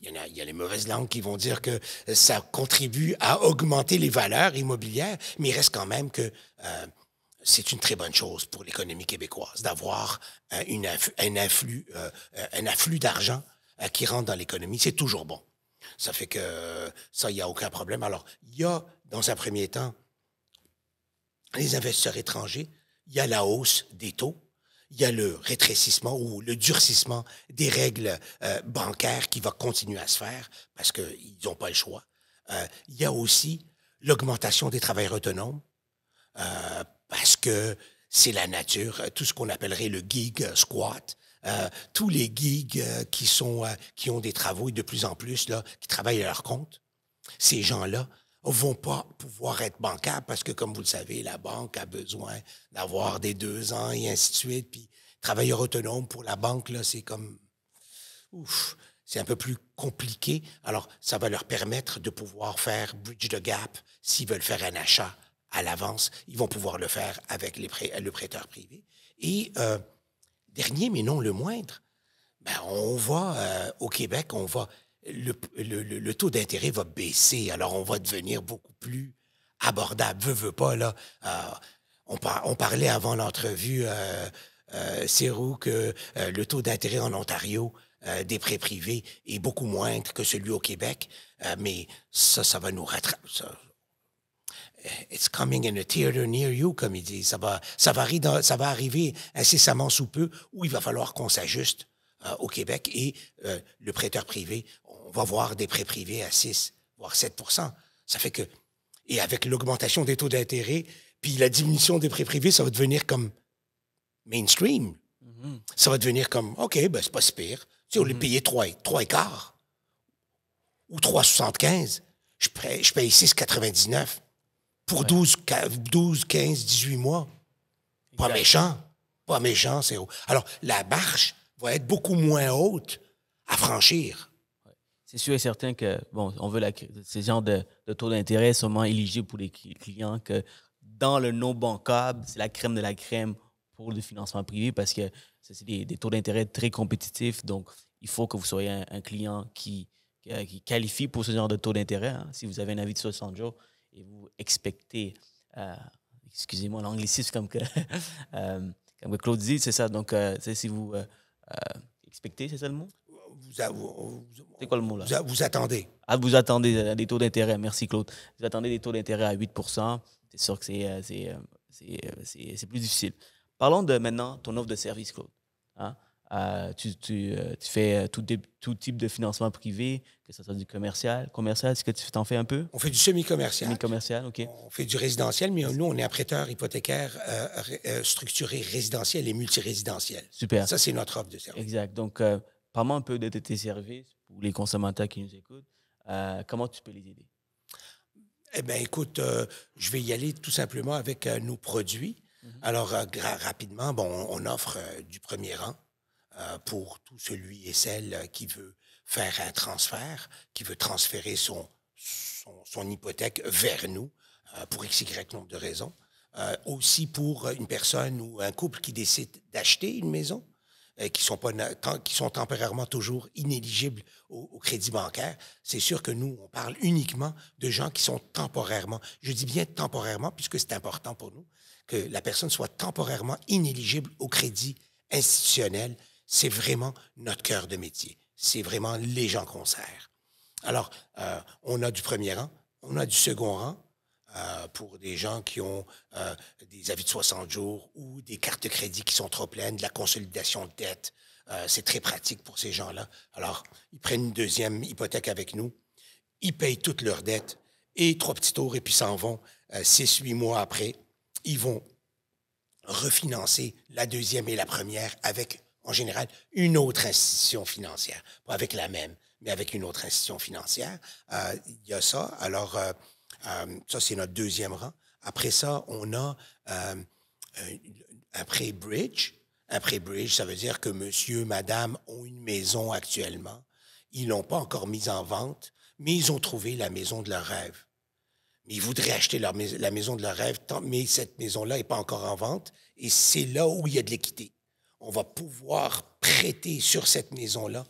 il y a les mauvaises langues qui vont dire que ça contribue à augmenter les valeurs immobilières, mais il reste quand même que c'est une très bonne chose pour l'économie québécoise d'avoir un afflux d'argent qui rentre dans l'économie. C'est toujours bon. Ça fait que ça, il n'y a aucun problème. Alors, il y a, dans un premier temps, les investisseurs étrangers, il y a la hausse des taux, il y a le rétrécissement ou le durcissement des règles bancaires qui va continuer à se faire parce qu'ils n'ont pas le choix. Il y a aussi l'augmentation des travailleurs autonomes parce que c'est la nature, tout ce qu'on appellerait le gig squat. Tous les gigs qui ont des travaux et de plus en plus là, qui travaillent à leur compte, ces gens-là vont pas pouvoir être bancables parce que, comme vous le savez, la banque a besoin d'avoir des 2 ans et ainsi de suite. Puis, travailleur autonome pour la banque, là, c'est comme... Ouf, c'est un peu plus compliqué. Alors, ça va leur permettre de pouvoir faire bridge the gap. S'ils veulent faire un achat à l'avance, ils vont pouvoir le faire avec le prêteur privé. Et, dernier, mais non le moindre, ben, on va, au Québec, le taux d'intérêt va baisser, alors on va devenir beaucoup plus abordable. Veut pas, là. On parlait avant l'entrevue, Cyrou, que le taux d'intérêt en Ontario des prêts privés est beaucoup moindre que celui au Québec, mais ça va nous rattraper. It's coming in a theater near you, comme ils disent. Ça va arriver incessamment sous peu où il va falloir qu'on s'ajuste au Québec et le prêteur privé, on va voir des prêts privés à 6, voire 7 %. Ça fait que, et avec l'augmentation des taux d'intérêt, puis la diminution des prêts privés, ça va devenir comme mainstream. Mm-hmm. Ça va devenir comme, OK, ben c'est pas si pire. Tu sais, au lieu de payer 3 et quart ou 3,75, je paye 6,99 pour 12, 15, 18 mois. Pas méchant. Pas méchant, c'est haut. Alors, la marche va être beaucoup moins haute à franchir. C'est sûr et certain que, bon, on veut ce genre de taux d'intérêt seulement éligible pour les clients que dans le non bancable, c'est la crème de la crème pour le financement privé parce que c'est des taux d'intérêt très compétitifs. Donc, il faut que vous soyez un client qui qualifie pour ce genre de taux d'intérêt. Hein. Si vous avez un avis de 60 jours et vous expectez, excusez-moi l'anglicisme comme que Claude dit, c'est ça. Donc, si vous expectez, c'est ça le mot? C'est quoi le mot là? Vous attendez. Ah, vous attendez des taux d'intérêt. Merci Claude. Vous attendez des taux d'intérêt à 8 %. C'est sûr que c'est plus difficile. Parlons de maintenant ton offre de service, Claude. Hein? Tu fais tout type de financement privé, que ce soit du commercial. Commercial, est-ce que tu t'en fais un peu? On fait du semi-commercial. Semi-commercial, OK. On fait du résidentiel, mais nous, on est un prêteur hypothécaire structuré résidentiel et multirésidentiel. Super. Ça, c'est notre offre de service. Exact. Donc, parle-moi un peu de tes services pour les consommateurs qui nous écoutent. Comment tu peux les aider? Eh bien, écoute, je vais y aller tout simplement avec nos produits. Mm-hmm. Alors, rapidement, bon, on offre du premier rang pour tout celui et celle qui veut faire un transfert, qui veut transférer son hypothèque vers nous pour XY nombre de raisons. Aussi pour une personne ou un couple qui décide d'acheter une maison, qui sont temporairement toujours inéligibles au crédit bancaire. C'est sûr que nous, on parle uniquement de gens qui sont temporairement, je dis bien temporairement, puisque c'est important pour nous, que la personne soit temporairement inéligible au crédit institutionnel. C'est vraiment notre cœur de métier. C'est vraiment les gens qu'on sert. Alors, on a du premier rang, on a du second rang, pour des gens qui ont des avis de 60 jours ou des cartes de crédit qui sont trop pleines, de la consolidation de dette. C'est très pratique pour ces gens-là. Alors, ils prennent une deuxième hypothèque avec nous, ils payent toutes leurs dettes et 3 petits tours et puis s'en vont 6-8 mois après. Ils vont refinancer la deuxième et la première avec, en général, une autre institution financière. Pas avec la même, mais avec une autre institution financière. Il y a ça. Alors, ça, c'est notre deuxième rang. Après ça, on a un prêt bridge. Un pré-bridge, ça veut dire que monsieur, madame ont une maison actuellement. Ils l'ont pas encore mise en vente, mais ils ont trouvé la maison de leur rêve. Mais ils voudraient acheter la maison de leur rêve, mais cette maison-là n'est pas encore en vente, et c'est là où il y a de l'équité. On va pouvoir prêter sur cette maison-là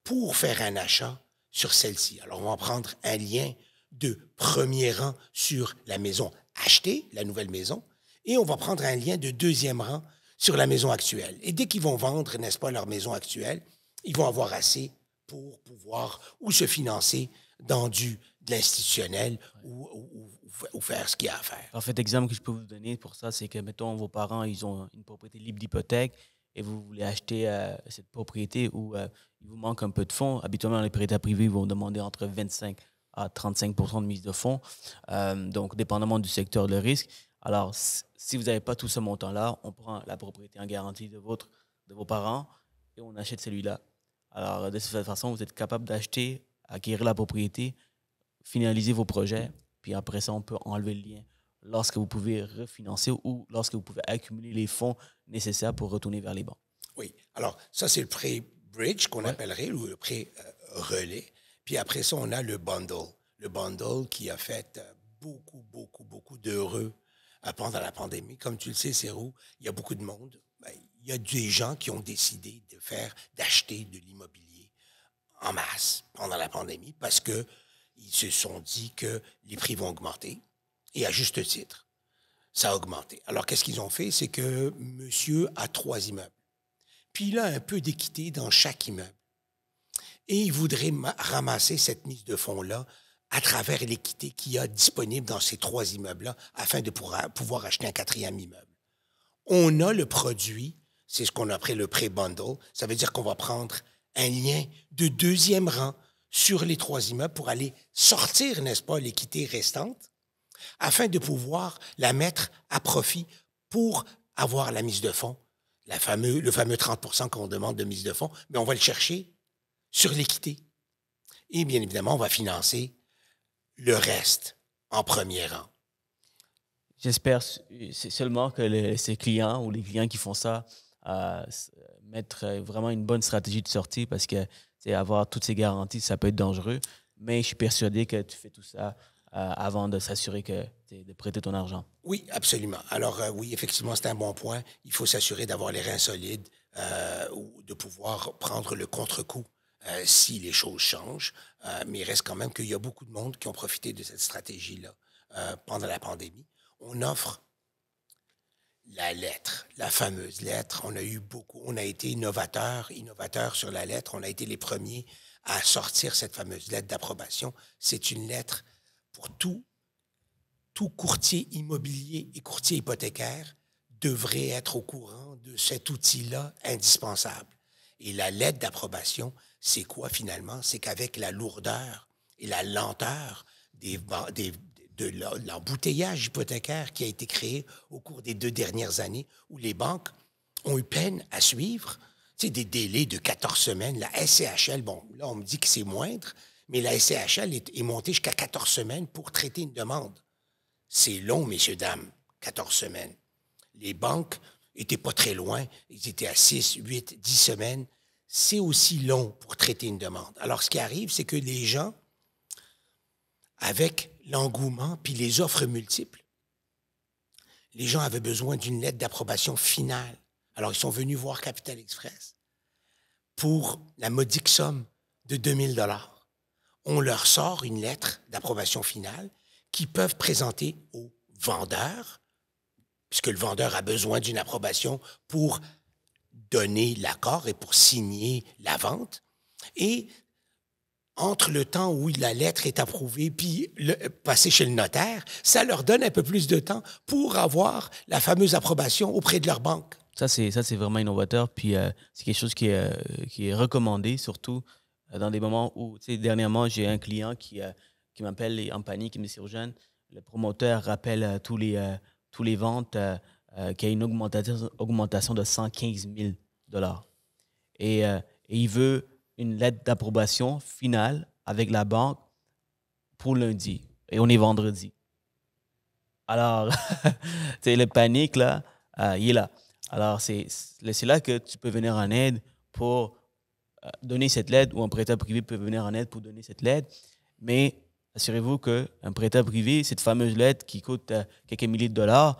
pour faire un achat sur celle-ci. Alors, on va prendre un lien de premier rang sur la maison achetée, la nouvelle maison, et on va prendre un lien de deuxième rang sur la maison actuelle. Et dès qu'ils vont vendre, n'est-ce pas, leur maison actuelle, ils vont avoir assez pour pouvoir ou se financer dans de l'institutionnel ou faire ce qu'il y a à faire. En fait, l'exemple que je peux vous donner pour ça, c'est que, mettons, vos parents, ils ont une propriété libre d'hypothèque et vous voulez acheter cette propriété où il vous manque un peu de fonds. Habituellement, les prêteurs privés vont demander entre 25 à 35 % de mise de fonds, donc dépendamment du secteur de risque. Alors, si vous n'avez pas tout ce montant-là, on prend la propriété en garantie de vos parents et on achète celui-là. Alors, de cette façon, vous êtes capable d'acheter, acquérir la propriété, finaliser vos projets, puis après ça, on peut enlever le lien lorsque vous pouvez refinancer ou lorsque vous pouvez accumuler les fonds nécessaires pour retourner vers les banques. Oui. Alors, ça, c'est le prêt bridge qu'on appellerait, ou le prêt relais. Puis après ça, on a le bundle. Le bundle qui a fait beaucoup d'heureux pendant la pandémie. Comme tu le sais, Cérou, il y a beaucoup de monde. Ben, il y a des gens qui ont décidé d'acheter de l'immobilier en masse pendant la pandémie parce qu'ils se sont dit que les prix vont augmenter. Et à juste titre, ça a augmenté. Alors, qu'est-ce qu'ils ont fait? C'est que monsieur a 3 immeubles. Puis il a un peu d'équité dans chaque immeuble. Et il voudrait ramasser cette mise de fonds-là à travers l'équité qu'il y a disponible dans ces 3 immeubles-là afin de pouvoir acheter un 4e immeuble. On a le produit, c'est ce qu'on appelle le pré-bundle. Ça veut dire qu'on va prendre un lien de 2e rang sur les 3 immeubles pour aller sortir, n'est-ce pas, l'équité restante afin de pouvoir la mettre à profit pour avoir la mise de fonds, le fameux 30 % qu'on demande de mise de fonds, mais on va le chercher sur l'équité. Et bien évidemment, on va financer le reste en premier rang. J'espère seulement que ces clients ou les clients qui font ça mettent vraiment une bonne stratégie de sortie parce que avoir toutes ces garanties, ça peut être dangereux. Mais je suis persuadé que tu fais tout ça avant de s'assurer de prêter ton argent. Oui, absolument. Alors oui, effectivement, c'est un bon point. Il faut s'assurer d'avoir les reins solides ou de pouvoir prendre le contre-coup si les choses changent. Mais il reste quand même qu'il y a beaucoup de monde qui ont profité de cette stratégie-là pendant la pandémie. On offre la lettre, la fameuse lettre. On a été innovateurs sur la lettre. On a été les premiers à sortir cette fameuse lettre d'approbation. C'est une lettre pour tout courtier immobilier et courtier hypothécaire devrait être au courant de cet outil-là indispensable. Et la lettre d'approbation, c'est quoi finalement? C'est qu'avec la lourdeur et la lenteur de l'embouteillage hypothécaire qui a été créé au cours des 2 dernières années, où les banques ont eu peine à suivre, des délais de 14 semaines. La SCHL, bon, là, on me dit que c'est moindre, mais la SCHL est montée jusqu'à 14 semaines pour traiter une demande. C'est long, messieurs, dames, 14 semaines. Les banques n'étaient pas très loin, ils étaient à 6, 8, 10 semaines. C'est aussi long pour traiter une demande. Alors, ce qui arrive, c'est que les gens, avec l'engouement puis les offres multiples, les gens avaient besoin d'une lettre d'approbation finale. Alors, ils sont venus voir Capital Express pour la modique somme de 2 000 $. On leur sort une lettre d'approbation finale qu'ils peuvent présenter au vendeur, puisque le vendeur a besoin d'une approbation pour donner l'accord et pour signer la vente. Et entre le temps où la lettre est approuvée puis passer chez le notaire, ça leur donne un peu plus de temps pour avoir la fameuse approbation auprès de leur banque. Ça, c'est vraiment innovateur. Puis c'est quelque chose qui est recommandé, surtout dans des moments où, dernièrement, j'ai un client qui m'appelle en panique, qui me dit, Sergent, le promoteur rappelle tous les ventes qu'il y a une augmentation de 115 000 $. Et il veut une lettre d'approbation finale avec la banque pour lundi. Et on est vendredi. Alors, le panique, là, il est là. Alors, c'est là que tu peux venir en aide pour donner cette aide, ou un prêteur privé peut venir en aide pour donner cette aide. Mais assurez-vous qu'un prêteur privé, cette fameuse lettre qui coûte quelques milliers de dollars,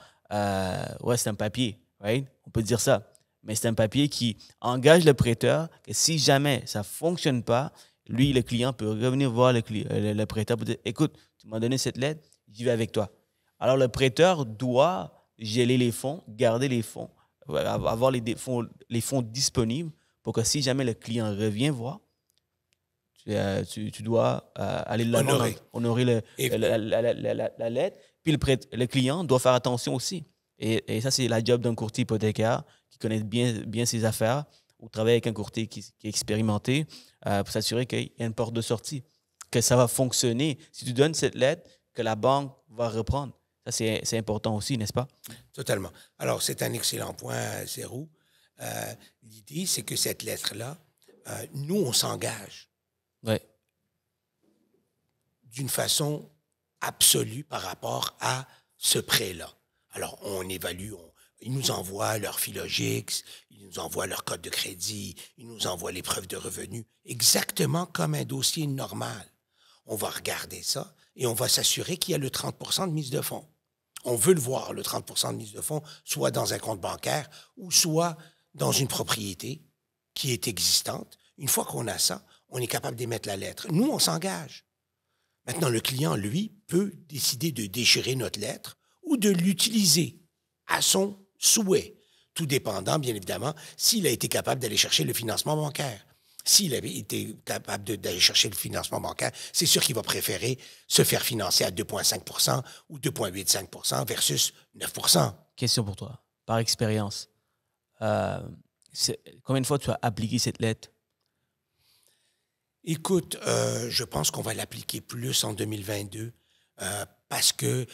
ouais, c'est un papier, right? On peut dire ça. Mais c'est un papier qui engage le prêteur que si jamais ça ne fonctionne pas, lui, le client, peut revenir voir le prêteur pour dire, écoute, tu m'as donné cette lettre, j'y vais avec toi. Alors, le prêteur doit geler les fonds, garder les fonds, avoir les fonds disponibles pour que si jamais le client revient voir, tu dois aller de l'avant, honorer la lettre. Puis le client doit faire attention aussi. Et ça, c'est la job d'un courtier hypothécaire qui connaît bien ses affaires, ou travailler avec un courtier qui est expérimenté pour s'assurer qu'il y a une porte de sortie, que ça va fonctionner. Si tu donnes cette lettre, que la banque va reprendre. Ça, c'est important aussi, n'est-ce pas? Totalement. Alors, c'est un excellent point, Zéro. L'idée, c'est que cette lettre-là, nous, on s'engage d'une façon absolue par rapport à ce prêt-là. Alors, on évalue, ils nous envoient leur Philogix, ils nous envoient leur code de crédit, ils nous envoient les preuves de revenus, exactement comme un dossier normal. On va regarder ça et on va s'assurer qu'il y a le 30 % de mise de fonds. On veut le voir, le 30 % de mise de fonds, soit dans un compte bancaire ou soit dans une propriété qui est existante. Une fois qu'on a ça, on est capable d'émettre la lettre. Nous, on s'engage. Maintenant, le client, lui, peut décider de déchirer notre lettre ou de l'utiliser à son souhait, tout dépendant, bien évidemment, s'il a été capable d'aller chercher le financement bancaire. S'il avait été capable d'aller chercher le financement bancaire, c'est sûr qu'il va préférer se faire financer à 2,5 % ou 2,85 % versus 9 %. Question pour toi, par expérience. Combien de fois tu as appliqué cette lettre? Écoute, je pense qu'on va l'appliquer plus en 2022 parce que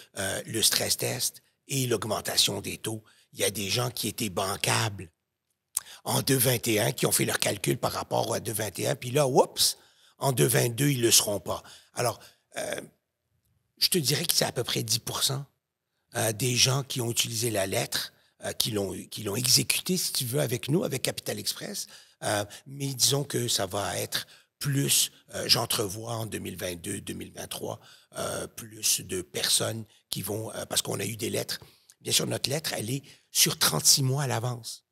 le stress test et l'augmentation des taux, il y a des gens qui étaient bancables en 2021, qui ont fait leurs calculs par rapport à 2021, puis là, oups, en 2022, ils ne le seront pas. Alors, je te dirais que c'est à peu près 10 % des gens qui ont utilisé la lettre, qui l'ont exécutée, si tu veux, avec nous, avec Capital Express, mais disons que ça va être plus, j'entrevois en 2022-2023, plus de personnes qui vont, parce qu'on a eu des lettres. Bien sûr, notre lettre, elle est sur 36 mois à l'avance.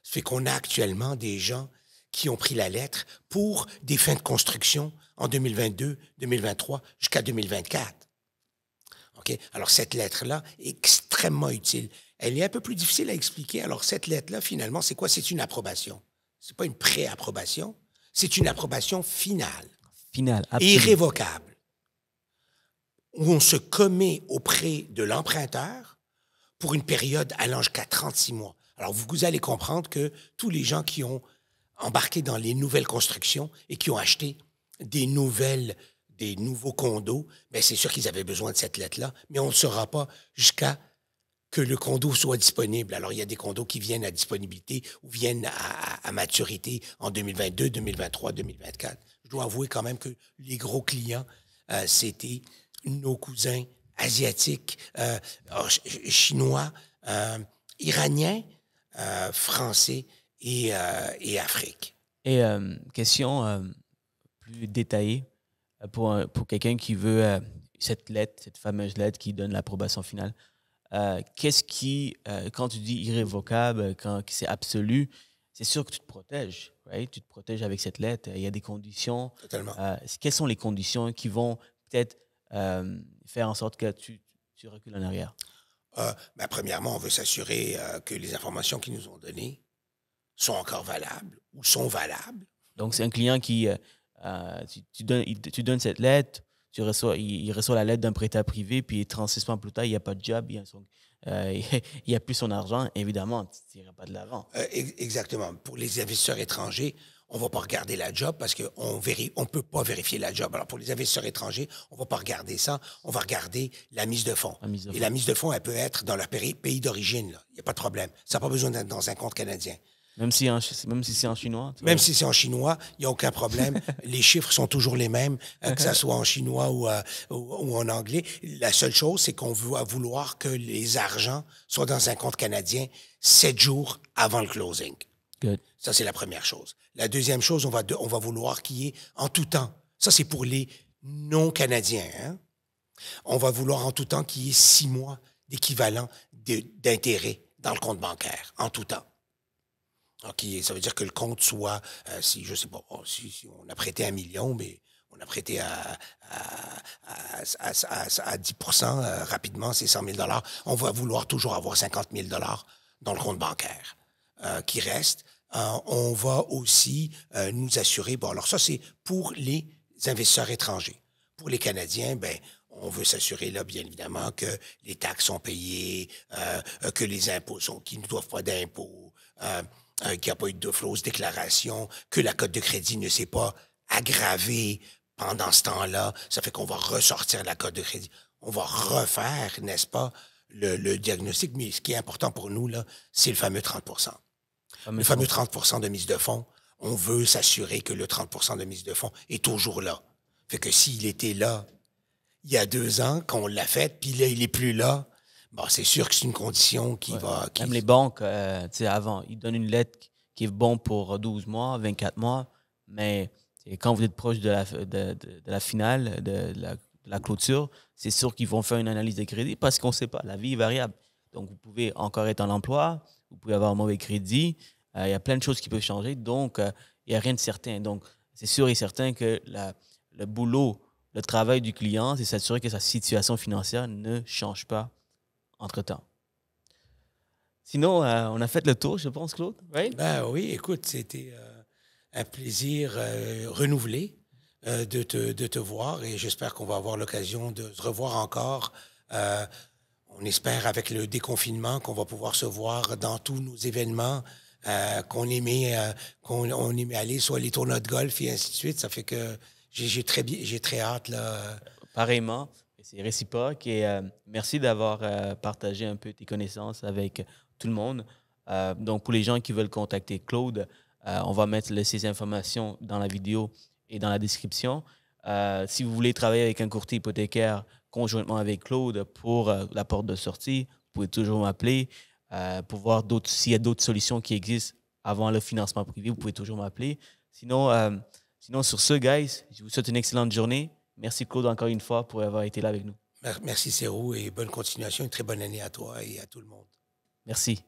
Ça fait qu'on a actuellement des gens qui ont pris la lettre pour des fins de construction en 2022, 2023, jusqu'à 2024. OK? Alors, cette lettre-là est extrêmement utile. Elle est un peu plus difficile à expliquer. Alors, cette lettre-là, finalement, c'est quoi? C'est une approbation. C'est pas une pré-approbation. C'est une approbation finale. Finale, absolument. Irrévocable. Où on se commet auprès de l'emprunteur pour une période allant jusqu'à 36 mois. Alors, vous allez comprendre que tous les gens qui ont embarqué dans les nouvelles constructions et qui ont acheté des nouveaux condos, bien, c'est sûr qu'ils avaient besoin de cette lettre-là, mais on ne saura pas jusqu'à que le condo soit disponible. Alors, il y a des condos qui viennent à disponibilité ou viennent à maturité en 2022, 2023, 2024. Je dois avouer quand même que les gros clients, c'était nos cousins asiatiques, chinois, iraniens, français et Afrique. Et question plus détaillée pour quelqu'un qui veut cette lettre, cette fameuse lettre qui donne l'approbation finale. Qu'est-ce qui, quand tu dis irrévocable, quand c'est absolu, c'est sûr que tu te protèges, right? Tu te protèges avec cette lettre. Il y a des conditions. Totalement. Quelles sont les conditions qui vont peut-être faire en sorte que tu recules en arrière? Ben, premièrement, on veut s'assurer que les informations qu'ils nous ont données sont encore valables ou sont valables. Donc, c'est un client qui, tu donnes cette lettre, il reçoit la lettre d'un prêteur privé, puis 36 mois plus tard, il n'y a pas de job, il n'y a plus son argent. Évidemment, tu n'iras pas de l'avant. Exactement. Pour les investisseurs étrangers, on ne va pas regarder la job parce qu'on ne peut pas vérifier la job. Alors, pour les investisseurs étrangers, on ne va pas regarder ça. On va regarder la mise de fonds. La mise de fonds, elle peut être dans leur pays d'origine. Il n'y a pas de problème. Ça n'a pas besoin d'être dans un compte canadien. Même si c'est en chinois? Même si c'est en chinois, il n'y a aucun problème. Les chiffres sont toujours les mêmes, que ça soit en chinois ou en anglais. La seule chose, c'est qu'on va vouloir que les argents soient dans un compte canadien 7 jours avant le closing. Good. Ça, c'est la première chose. La deuxième chose, on va vouloir qu'il y ait en tout temps. Ça, c'est pour les non-Canadiens. Hein? On va vouloir en tout temps qu'il y ait 6 mois d'équivalent d'intérêt dans le compte bancaire, en tout temps. OK, ça veut dire que le compte soit, si je sais pas, si on a prêté 1 million, mais on a prêté à 10 rapidement, c'est 100 000 $. On va vouloir toujours avoir 50 000 $ dans le compte bancaire qui reste. On va aussi nous assurer, bon, alors ça, c'est pour les investisseurs étrangers. Pour les Canadiens, ben, on veut s'assurer, là, bien évidemment, que les taxes sont payées, que les impôts qu'ils ne doivent pas d'impôts, qu'il n'y a pas eu de fausse déclaration, que la cote de crédit ne s'est pas aggravée pendant ce temps-là. Ça fait qu'on va ressortir la cote de crédit. On va refaire, n'est-ce pas, le diagnostic. Mais ce qui est important pour nous, là, c'est le fameux 30 %. Le fameux 30 % de mise de fonds. On veut s'assurer que le 30 % de mise de fonds est toujours là. Fait que s'il était là il y a 2 ans, qu'on l'a fait, puis là, il n'est plus là, bon, c'est sûr que c'est une condition qui va... Même les banques, tu sais, avant, ils donnent une lettre qui est bonne pour 12 mois, 24 mois, mais quand vous êtes proche de la finale, de la clôture, c'est sûr qu'ils vont faire une analyse de crédit parce qu'on ne sait pas, la vie est variable. Donc, vous pouvez encore être en emploi, vous pouvez avoir un mauvais crédit, il y a plein de choses qui peuvent changer, donc il n'y a rien de certain. Donc, c'est sûr et certain que le boulot, le travail du client, c'est s'assurer que sa situation financière ne change pas entre-temps. Sinon, on a fait le tour, je pense, Claude, right? Ben oui, écoute, c'était un plaisir renouvelé de te voir et j'espère qu'on va avoir l'occasion de se revoir encore. On espère, avec le déconfinement, qu'on va pouvoir se voir dans tous nos événements qu'on aimait aller, soit les tournois de golf et ainsi de suite. Ça fait que j'ai très hâte, là. Pareillement, c'est réciproque et merci d'avoir partagé un peu tes connaissances avec tout le monde. Donc, pour les gens qui veulent contacter Claude, on va mettre ces informations dans la vidéo et dans la description. Si vous voulez travailler avec un courtier hypothécaire conjointement avec Claude pour la porte de sortie, vous pouvez toujours m'appeler pour voir s'il y a d'autres solutions qui existent avant le financement privé. Vous pouvez toujours m'appeler. Sinon, sur ce, guys, je vous souhaite une excellente journée. Merci, Claude, encore une fois, pour avoir été là avec nous. Merci, Serrou, et bonne continuation. Une très bonne année à toi et à tout le monde. Merci.